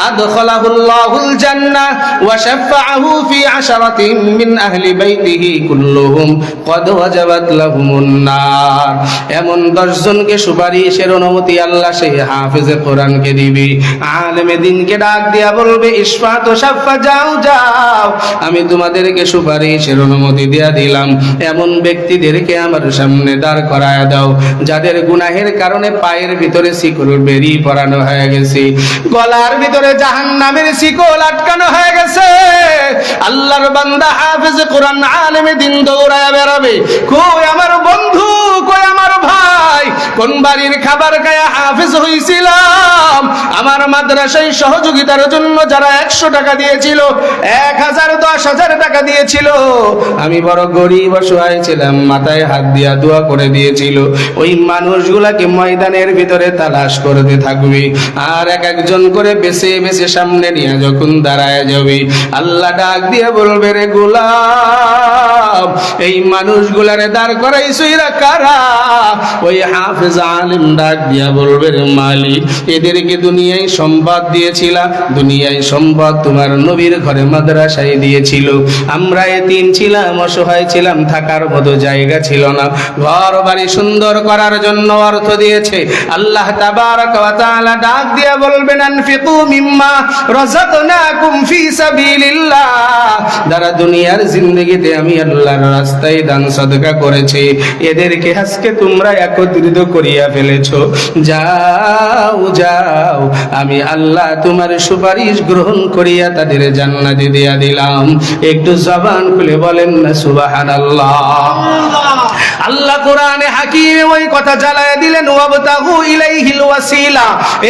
আদখালাহু আল্লাহুল জান্নাহ ওয়া শাফাআহু ফি আশরাতিন মিন আহলি বাইতিহি কুল্লুহুম ক্বাদ ওয়াজাবাত লাহুমুন নার। এমন 10 জনকে সুপারিশের অনুমতি আল্লাহ সেই হাফেজে কোরআনকে দিবে। আলেমে দ্বীনকে ডাক দিয়া বলবে, ইশফাত ও শাফা, যাও যাও, আমি তোমাদেরকে সুপারিশের অনুমতি দিয়া দিলাম। এমন ব্যক্তিদেরকে আমার সামনে দাঁড় করায় দাও, যাদের গুনাহের কারণে পায়ের ভিতরে শিকল বেরি পরানো হয়ে গেছে, গলার ভিতরে জাহান্নামের শিকল আটকানো হয়ে গেছে। আল্লাহর বান্দা হাফেজে কোরআন আলেমে দ্বীন দৌড়ায় বেড়াবে, কই আমার বন্ধু, কই আমার ভাই, কোন বাড়ির খাবার খায়া হাফেজ হইছিলাম, আমার মাদ্রাসায় সহযোগিতার জন্য যারা 100 টাকা দিয়েছিল, 1000 10,000 টাকা দিয়েছিল, আমি বড় গরিব অসহায় ছিলাম, মাথায় হাত দিয়া দোয়া করে দিয়েছিল, ওই মানুষগুলাকে ময়দানের ভিতরে তালাশ করতে থাকবে। আর এক একজন করে বেছে বেছে সামনে নিয়ে যখন দাঁড়ায় যাবে, আল্লাহ ডাক দিয়ে বলবে, রে গোলাম, এই মানুষগুলারে দাঁড় করাইছো এরা কারা? ওই হাফেজ আলেম ডাক দিয়া বলবে, রে মালিক, এদেরকে দুনিয়ায় সম্পদ দিয়েছিলাম, দুনিয়ায় সম্পদ তোমার নবীর ঘরে মাদ্রাসায় দিয়েছিল, আমরা এতিম ছিলাম, অসহায় ছিলাম, থাকার মতো জায়গা ছিল না, ঘর বাড়ি সুন্দর করার জন্য অর্থ দিয়েছে। আল্লাহ তাবারাক ওয়া তাআলা ডাক দিয়া বলবেন, আনফিকু মিম্মা রাযাকনাকুম ফি সাবিলিল্লাহ, যারা দুনিয়ার জিন্দেগিতে আমি আল্লাহর রাস্তায় দান সদকা করেছে, এদেরকে আজকে তোমরা একত্রিত করিয়া ফেলেছো, যাও যাও, আমি আল্লাহ তোমার সুপারিশ গ্রহণ করিয়া তাদের জান্নাতে দিয়া দিলাম। একটু জবান খুলে বলেন না সুবহানাল্লাহ। আল্লাহ কোরআনে হাকিমে ওই কথা জ্বালায় দিলেন, ওয়াবতাগু ইলাইহিল ওয়াসিলা,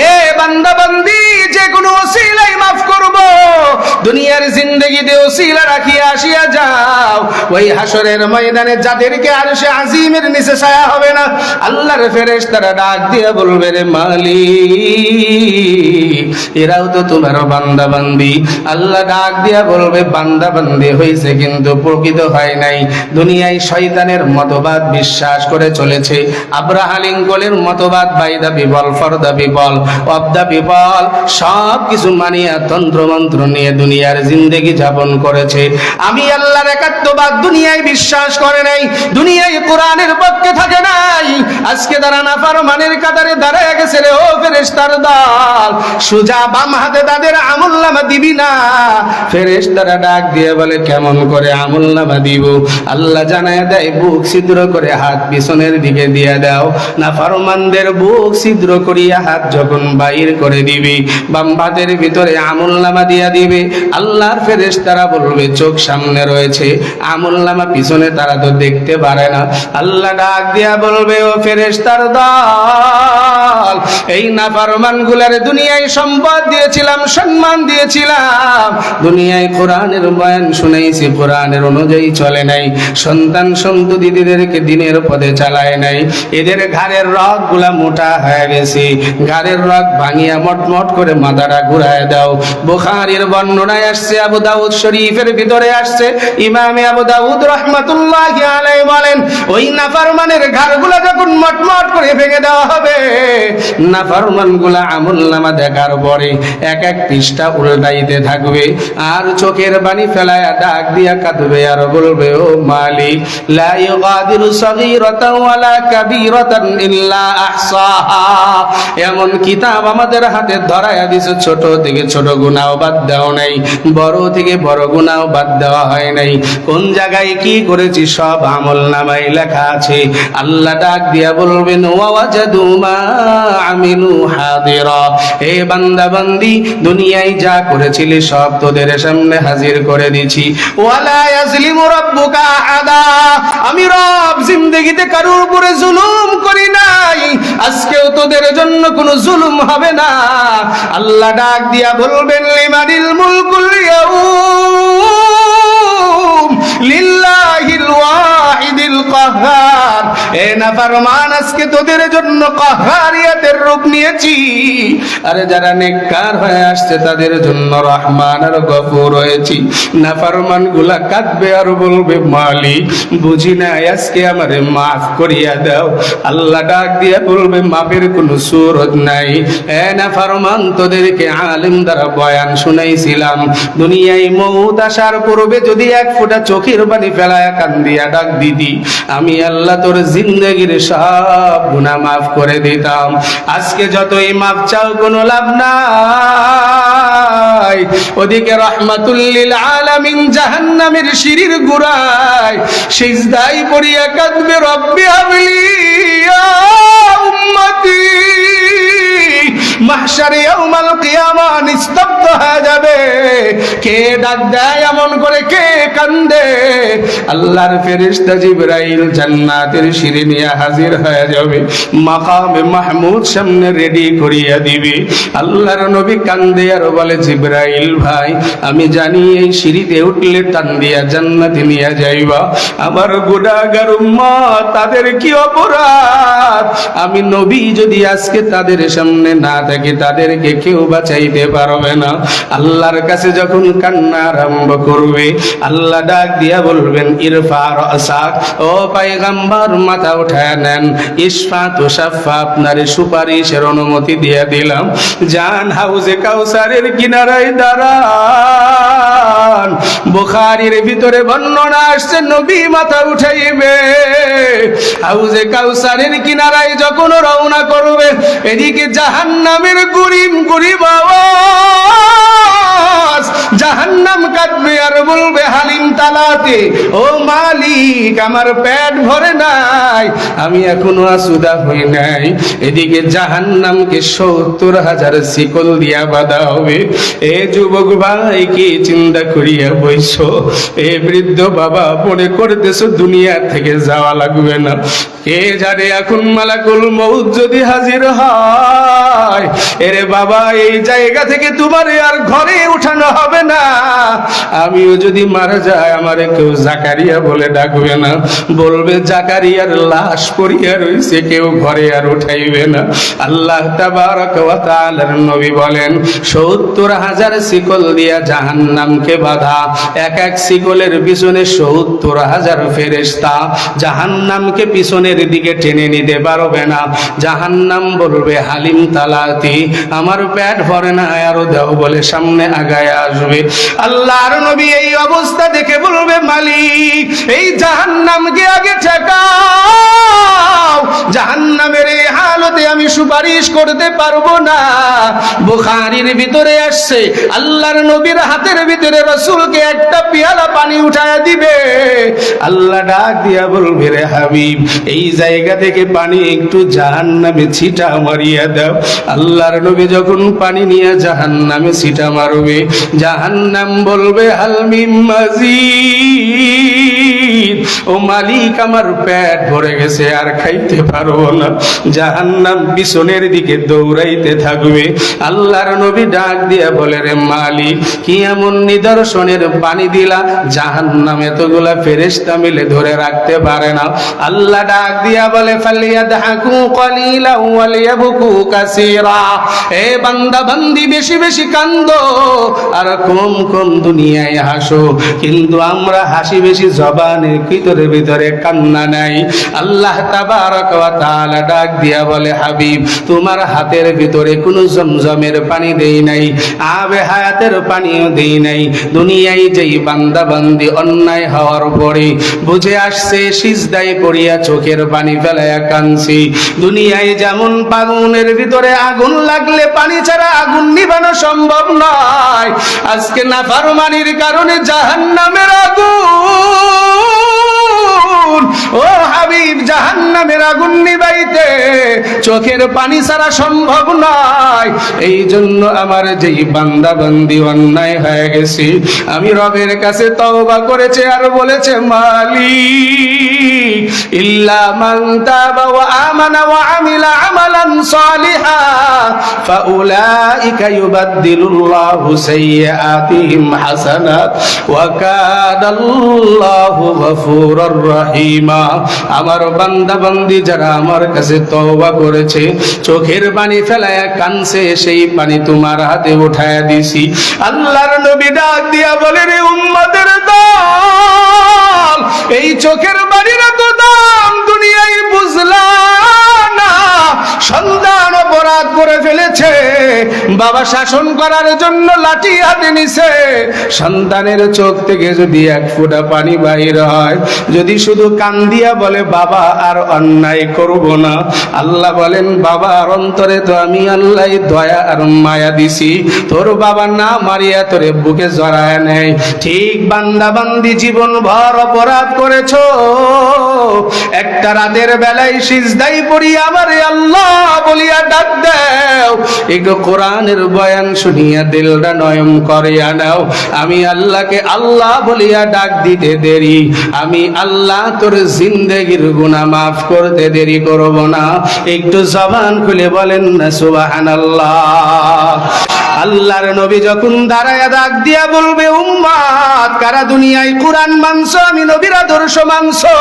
এ বান্দা বান্দি, যে কোনো ওসিলাই মাফ করব, দুনিয়ার জিন্দেগিতে ওসিলা রাখিয়া আসিয়া যাও, ওই হাসরের ময়দানে যাদেরকে আরশে আজিমের নিচে ছায়া হবে না, আল্লাহর ফেরেশতারা ডাক দিয়া বলবে, রে মালিক, এরাও তো তোমার বান্দা বান্দি। আল্লাহ ডাক দিয়া বলবে, বান্দা বান্দি হইছে কিন্তু প্রকৃত হয় নাই, দুনিয়ায় শয়তানের মতবাদ বিশ্বাস করে চলেছে, আব্রাহা লিঙ্কনের মতবাদ, by the people, for the people, of the people, সব কিছু মানিয়া তন্ত্র মন্ত্র নিয়ে দুনিয়ার জিন্দেগি যাপন করেছে। আমি আল্লাহর একাত্মবাদ দুনিয়ায় বিশ্বাস করে নাই, দুনিয়ায় কোরআনের পক্ষে থাকে নাই, আজকে তারা নাফরমানের কাতারে দাঁড়ায় গেছে। রে ও ফেরেশতার দল, সোজা বাম হাতে তাদের আমলনামা দিবি না? ফেরেশতারা ডাক দিয়ে বলে, কেমন করে আমলনামা দিব? আল্লাহ জানায় দেয়, বুক ছিদ্র করে হাত পিছনের দিকে দিয়ে দাও। নাফরমানদের বুক ছিদ্র করিয়া হাত যখন বাইর করে দিবি, বাম হাতের ভিতরে আমলনামা দিয়া দিবে। আল্লাহর ফেরেশতারা বলবে, চোখ সামনে রয়েছে, আমলনামা পিছনে তারা তো দেখতে পারে না। আল্লাহ ডাক দিয়া বলবে, ও ফেরেশতার দল, এই নাফরমান গুলার দুনিয়ায় সম্পদ দিয়েছিলাম, সম্মান দিয়েছিলাম, দুনিয়ায় কোরআনের বয়ান শুনাইছি, কোরআনের অনুযায়ী চলে নাই, সন্তান সন্ততিদের আমাদেরকে দিনের পথে চালায় নাই, এদের ঘাড়ের রগ গুলা মোটা হয়ে গেছে, ঘাড়ের রগ ভাঙিয়া মটমট করে মাথাটা ঘুরায় দাও। বুখারীর বর্ণনায় আসছে, আবু দাউদ শরীফের ভিতরে আসছে, ইমামে আবু দাউদ রাহমাতুল্লাহি আলাইহি বলেন, ওই নাফরমানের ঘাড়গুলা যখন মটমট করে ভেঙে দেওয়া হবে, নাফরমান গুলা আমলনামা দেখার পরে এক এক পৃষ্ঠা উল্টাইতে থাকবে আর চোখের পানি ফেলায়া ডাক দিয়া কাঁদবে আর বলবে, ও মালিক, লা ইউগাদিরু সগীরাতান ওয়ালা কাবীরাতান ইল্লা আহসাহা। এমন কিতাব আমাদের হাতে ধরায়া দিছো, ছোট থেকে ছোট গুনাহ বাদ দেওয়া নাই, বড় থেকে বড় গুনাহ বাদ দেওয়া হয় নাই। কোন জায়গায় কি করেছি সব আমলনামায় লেখা আছে। আল্লাহ ডাক দিয়া বলবেন, ওয়া ওয়াজাদু মা আমিলু হাদিরা। হে বান্দা বান্দি, দুনিয়ায় যা করেছিলি সব তোদের সামনে হাজির করে দিছি। ওয়ালা ইয়াজলিমু রাব্বুকা আহাদা। আমি রব জিন্দেগিতে কারোর উপরে জুলুম করি নাই, আজকেও তোদের জন্য কোনো জুলুম হবে না। আল্লাহ ডাক দিয়া বলবেন, লিমানিল মুলকুল ইয়াউম লিল্লাহিল ওয়াহিদিল কাহ্হার। এ নাফরমান, আজকে তোদের জন্য কাহ্হারিয়াতের রূপ নিয়েছি। আরে যারা নেককার হয়ে আসছে তাদের জন্য রহমান আর গফুর হয়েছি। নাফরমান গুলা কাঁদবে আর বলবে, মালিক, বুঝি না, আজকে আমারে মাফ করিয়া দাও। আল্লাহ ডাক দিয়া বলবে, মাফের কোনো সুরত নাই। এ নাফরমান, তোদেরকে আলেম দ্বারা বয়ান শুনাইছিলাম, দুনিয়ায় মউত আসার পূর্বে যদি এক ফোঁটা চোখের পানি ফেলায়া কান্দিয়া ডাক দিতি, আমি আল্লাহ তোর জিন্দেগির সব গুনাহ মাফ করে দিতাম। আজকে যতই মাফ চাও কোনো লাভ নাই। ওদিকে রাহমাতুল লিল আলামিন জাহান্নামের সিঁড়ির গোড়ায় সিজদায় পড়িয়া কাঁদবে, রব্বি হাবলি ইয়া উম্মতি। মাহশারে ইয়াউমাল কিয়ামা নিস্তব্ধ হয়ে যাবে। কে ডাক দেয় এমন করে, কে কান্দে? আল্লাহর ফেরেশতা জিবরাইল জান্নাতের সিঁড়ি নিয়ে হাজির হয়ে যাবে, মাকামে মাহমুদ সামনে রেডি করিয়া দিবে। আল্লাহর নবী কান্দে আর বলে, জিবরাইল ভাই, আমি জানি এই সিঁড়িতে উঠলে টান দিয়া জান্নাতে নিয়ে যাইবা। আমার গুনাহগার উম্মত, তাদের কি অপরাধ? আমি নবী যদি আজকে তাদের সামনে না থাকি, তাদেরকে কেউ বাঁচাইতে পারবে না। আল্লাহর কাছে যখন কান্না আরম্ভ করবে, আল্লাহ ডাক দিয়া বলবেন, ইরফা রাসাক। ও পয়গম্বর, মাথা উঠায় নেন। ইশফা তুশাফা, আপনার সুপারিশের অনুমতি দিয়ে দিলাম। জান হাউজে কাউসারের কিনারায় দাঁড়ান। বুখারীর ভিতরে বর্ণনা আসছে, নবী মাথা উঠাইবে, হাউজে কাউসারের কিনারায় যখন রওনা করবে, এদিকে জাহান্নামের গুরিম গুরিম আওয়াজ, জাহান্নাম কাঁদবে আর বলবে, হালিম তালাতে, ও মালিক, আমার পেট ভরে নাই, আমি এখনো আসুদা হই নাই। এদিকে জাহান্নামকে ৭০,০০০ শিকল দিয়া বাঁধা হবে। এ যুবক ভাই, কি চিন্তা করিয়া বইছ? এ বৃদ্ধ বাবা, মনে করতেছো দুনিয়া থেকে যাওয়া লাগবে না। কে জানে এখন মালাকুল মউত যদি হাজির হয়, এরে বাবা, এই জায়গা থেকে তোমারে আর ঘরে উঠানো হবে না। আমিও যদি মারা যায়, আমারে কেউ জাকারিয়া বলে ডাকবে না, বলবে জাকারিয়ার লাশ পড়িয়া রইছে, কেউ ঘরে আর উঠাইবে না। আল্লাহ তাবারক ওয়া তাআলার নবী বলেন, ৭০,০০০ শিকল দিয়া জাহান্নামকে বাঁধা। এক এক শিকলের পিছনে ৭০,০০০ ফেরেশতা জাহান্নামকে পিছনের দিকে টেনে নিতে পারবে না। জাহান্নাম বলবে, হালিম তালাতি, আমার পেট ভরে না, আরো দাও বলে সামনে আগায় আসবে। আল্লাহর নবী এই অবস্থা দেখে বলবে, মালিক, এই জাহান্নামকে আগে ঠেকাও। জাহান্নামের এই হালতে আমি সুপারিশ করতে পারবো না। বুখারীর ভিতরে আসছে, আল্লাহর নবীর হাতের ভিতরে রাসূলকে একটা পেয়ালা পানি উঠায়া দিবে। আল্লাহ ডাক দিয়া বলবে, রে হাবিব, এই জায়গা থেকে পানি একটু জাহান্নামে ছিটা মারিয়া দাও। আল্লাহর নবী যখন পানি নিয়ে জাহান্নামে ছিটা মারবে, থাকবে। জাহান্নাম বলবে হাল মিন মাজিদ, ও মালিক আমার পেট ভরে গেছে আর খাইতে পারবো না। জাহান্নাম পিছনের দিকে দৌড়াইতে থাকবে। আল্লাহর নবী ডাক দিয়া বলে, রে মালিক, কি এমন নিদর্শনের পানি দিলা জাহান্নাম এতগুলা ফেরেশতা মিলে ধরে রাখতে পারে না? আল্লাহ ডাক দিয়া বলে, ফালিয়াদহাকু কালিলা ওয়া লিয়াবকু কাসীরা। এ বান্দা বান্দি, বেশি বেশি কান্দো আর কম কম দুনিয়ায় হাসো, কিন্তু আমরা হাসি বেশি, জবানের ভিতরে কান্না নাই। আল্লাহ তাবারক ওয়া তাআলা ডাক দিয়া বলে, হাবিব, তোমার হাতের ভিতরে কোনো জমজমের পানি দেই নাই, আবে হায়াতের পানিও দেই নাই। দুনিয়ায় যেই বান্দা বান্দি অন্যায় হওয়ার পরে বুঝে আসছে, সিজদায় পড়িয়া চোখের পানি ফেলায়া কাঁদছি। দুনিয়ায় যেমন আগুনের ভিতরে আগুন লাগলে পানি ছাড়া আগুন নিভানো সম্ভব নয়, আজকে নাফরমানির কারণে জাহান্নামের আগুন, ও হাবিব, জাহান্নামের আগুন নিভাইতে চোখের পানি ছাড়া সম্ভব নয়। এই জন্য আমার যেই বান্দা বান্দি অন্যায় হয়ে গেছে, আমি রবের কাছে তওবা করেছে আর বলেছে, মালিক, ইল্লা মান তাবা ওয়া আমানা ওয়া আমিলা আমালান সালিহা ফাউলাইকা ইউবাদদিলুল্লাহু সাইয়্যাতিহিম হাসানাত ওয়া কানাল্লাহু গফুরুর রহিমা। আমার বান্দা বান্দি যারা আমার কাছে তওবা করেছে, চোখের পানি ফেলায়া কানছে, সেই পানি তোমার হাতে উঠায়া দিছি। আল্লাহর নবী ডাক দিয়া বলে, রে উম্মতের দল, এই চোখের পানির তো দাম দুনিয়ায় বুঝলা না। সন্তান অপরাধ করে ফেলেছে, বাবা শাসন করার জন্য লাঠি হাতে নিছে, সন্তানের চোখ থেকে যদি এক ফোঁটা পানি বাইর হয়, যদি শুধু কান দিয়া বলে, বাবা আর অন্যায় করব না, আল্লাহ বলেন, বাবার অন্তরে তো আমি আল্লাহ দয়া আর মায়া দিছি, তোর বাবা না মারিয়া তোরে বুকে জড়ায় নেয়। ঠিক বান্দা বান্দি জীবন ভর অপরাধ করেছো, একটা রাতের বেলায় সিজদায় পড়ি আমারে আল্লাহ বলিয়া ডাক দাও, একটু কোরআনের বয়ান শুনিয়া দিলটা নয়ন করিয়া নাও। আমি আল্লাহকে আল্লাহ বলিয়া ডাক দিতে দেরি, আমি আল্লাহ তোর জিন্দেগির গুনাহ মাফ করতে দেরি করব না। একটু জবান খুলে বলেন না সুবহানাল্লাহ। আল্লাহর নবী যখন দাঁড়ায়া ডাক দিয়া বলবে, উম্মত কারা দুনিয়ায় কোরআন মানছো, আমি নবীর আদর্শ মানছো,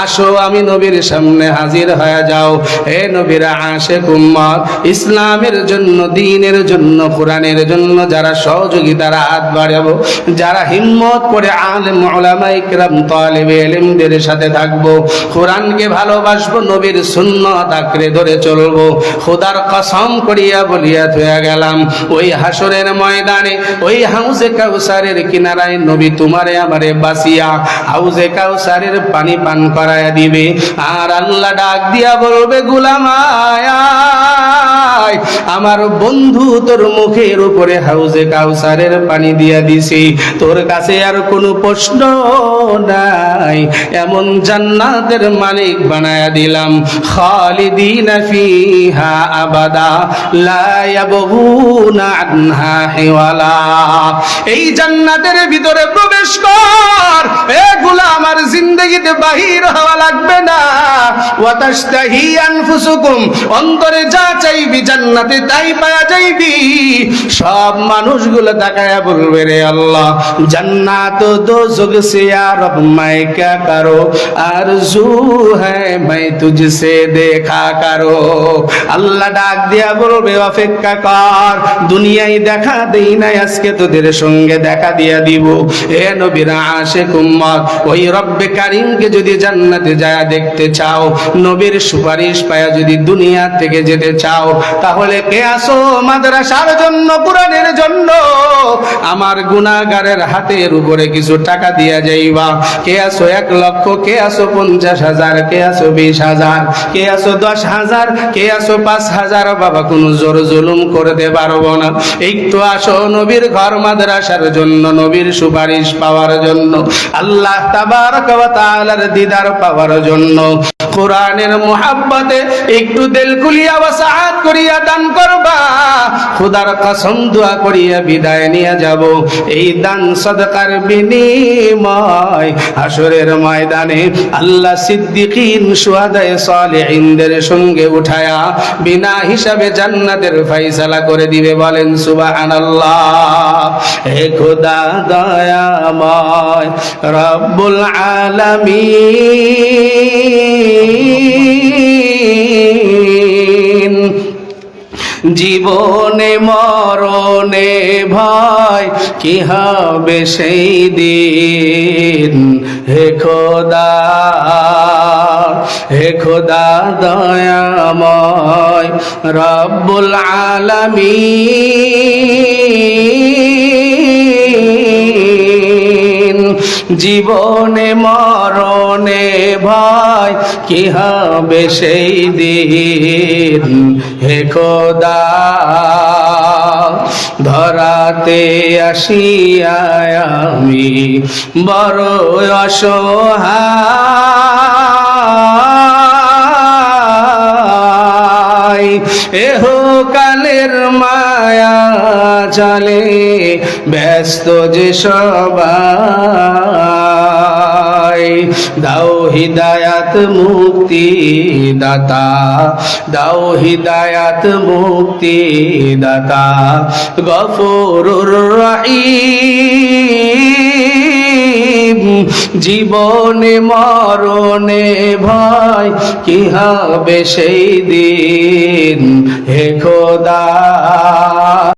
আসো আমি নবীর সামনে হাজির হয়ে যাও। হে নবীর আশিক উম্মত, ইসলামের জন্য, দ্বীনের জন্য, কোরআনের জন্য যারা সহযোগিতার হাত বাড়াবো, যারা হিম্মত করে আলেম উলামা ইকরাম তালিবে ইলমদের সাথে থাকবো, কোরআনকে ভালোবাসবো, নবীর সুন্নাত আঁকড়ে ধরে চলবো, খোদার কসম করিয়া বলিয়া থইয়া গেলাম, ওই হাসরের ময়দানে, ওই হাউজে কাউসারের কিনারায় নবী তোমারে আমারে বাসিয়া হাউজে কাউসারের পানি পান করায়া দিবে। আর আল্লাহ ডাক দিয়া বলবে, গোলাম আয়, আমার বন্ধু তোর মুখের উপরে হাউজে কাউসারের পানি দিয়া দিছি, তোর কাছে আর কোনো প্রশ্ন নাই, এমন জান্নাতের মালিক বানায়া দিলাম, খালিদিনা ফিহা আবাদা লা ইয়াবগুনা আনহা হিওয়ালা। এই জান্নাতের ভিতরে প্রবেশ কর, এ গোলাম, আর জিন্দেগিতে বাহির হওয়া লাগবে না। ওয়া তাশতাহি আনফুসুকুম, অন্তরে যা চাইবি জান্নাতে তাই পাওয়া যাইবি। সব মানুষগুলো তাকায়া বলবে, রে আল্লাহ, জান্নাত দোজখ সে ইয়া রব मैं क्या करो, आरज़ू है मैं तुझसे देखा करो। আল্লাহ ডাক দিয়া বলবে, অপেক্ষা কর, দুনিয়ায় দেখা দেই না, আজকে তোদের সঙ্গে দেখা দিয়া দিব। এ নবীর আশিক উম্মত, ওই রব্বে কারীমকে যদি জান্নাতে যায় দেখতে চাও, নবীর সুপারিশ পায়া যদি দুনিয়া থেকে যেতে চাও, তাহলে কে আসো মাদ্রাসার জন্য, কোরআনের জন্য, আমার গুনাহগারের হাতের উপরে কিছু টাকা দিয়া যাইবা। কে আসো 1 লক্ষ, কে আসো 50,000, কে আসো 20,000, কে আসো 10,000, কে আসো 5,000, বাবা কোনো জোর জুলুম করতে পারবো না। একটু আসো নবীর ঘর মাদ্রাসার জন্য, নবীর সুপারিশ পাওয়ার জন্য, আল্লাহ তাবারক ওয়া তাআলার দিদার পাওয়ার জন্য। কোরআনের মুহাব্বতে একটু দিল খুলিয়া ওয়াসাআত করিয়া দান করবা, খোদার কসম দোয়া করিয়া বিদায় নিয়ে যাব। এই দান সাদকার বিনিময় হাসরের ময়দানে আল্লাহ সিদ্দিকিন শুহাদায়ে সালিহিনদের সঙ্গে উঠায়া বিনা হিসাবে জান্নাতের ফয়সালা করে দিবে। বলেন সুবহানাল্লাহ। হে খোদা দয়াময় রব্বুল আলামিন, জীবনে মরণে ভয় কি হবে সেই দিন। হে খোদা দয়াময় রব্বুল আলামিন, জীবনে মরণে ভয় কি হবে সেই দিন। হে খোদা ধরাতে আসিয়া আমি বড় অসহায়, এহ কালের মায়া জালে ব্যস্ত যে সবাই। দাও হিদায়াত মুক্তি দাতা, দাও হিদায়াত মুক্তি দাতা, গফুরুর রহিম, জীবনে মরণে ভয় কি হবে সেই দিন। হে খোদা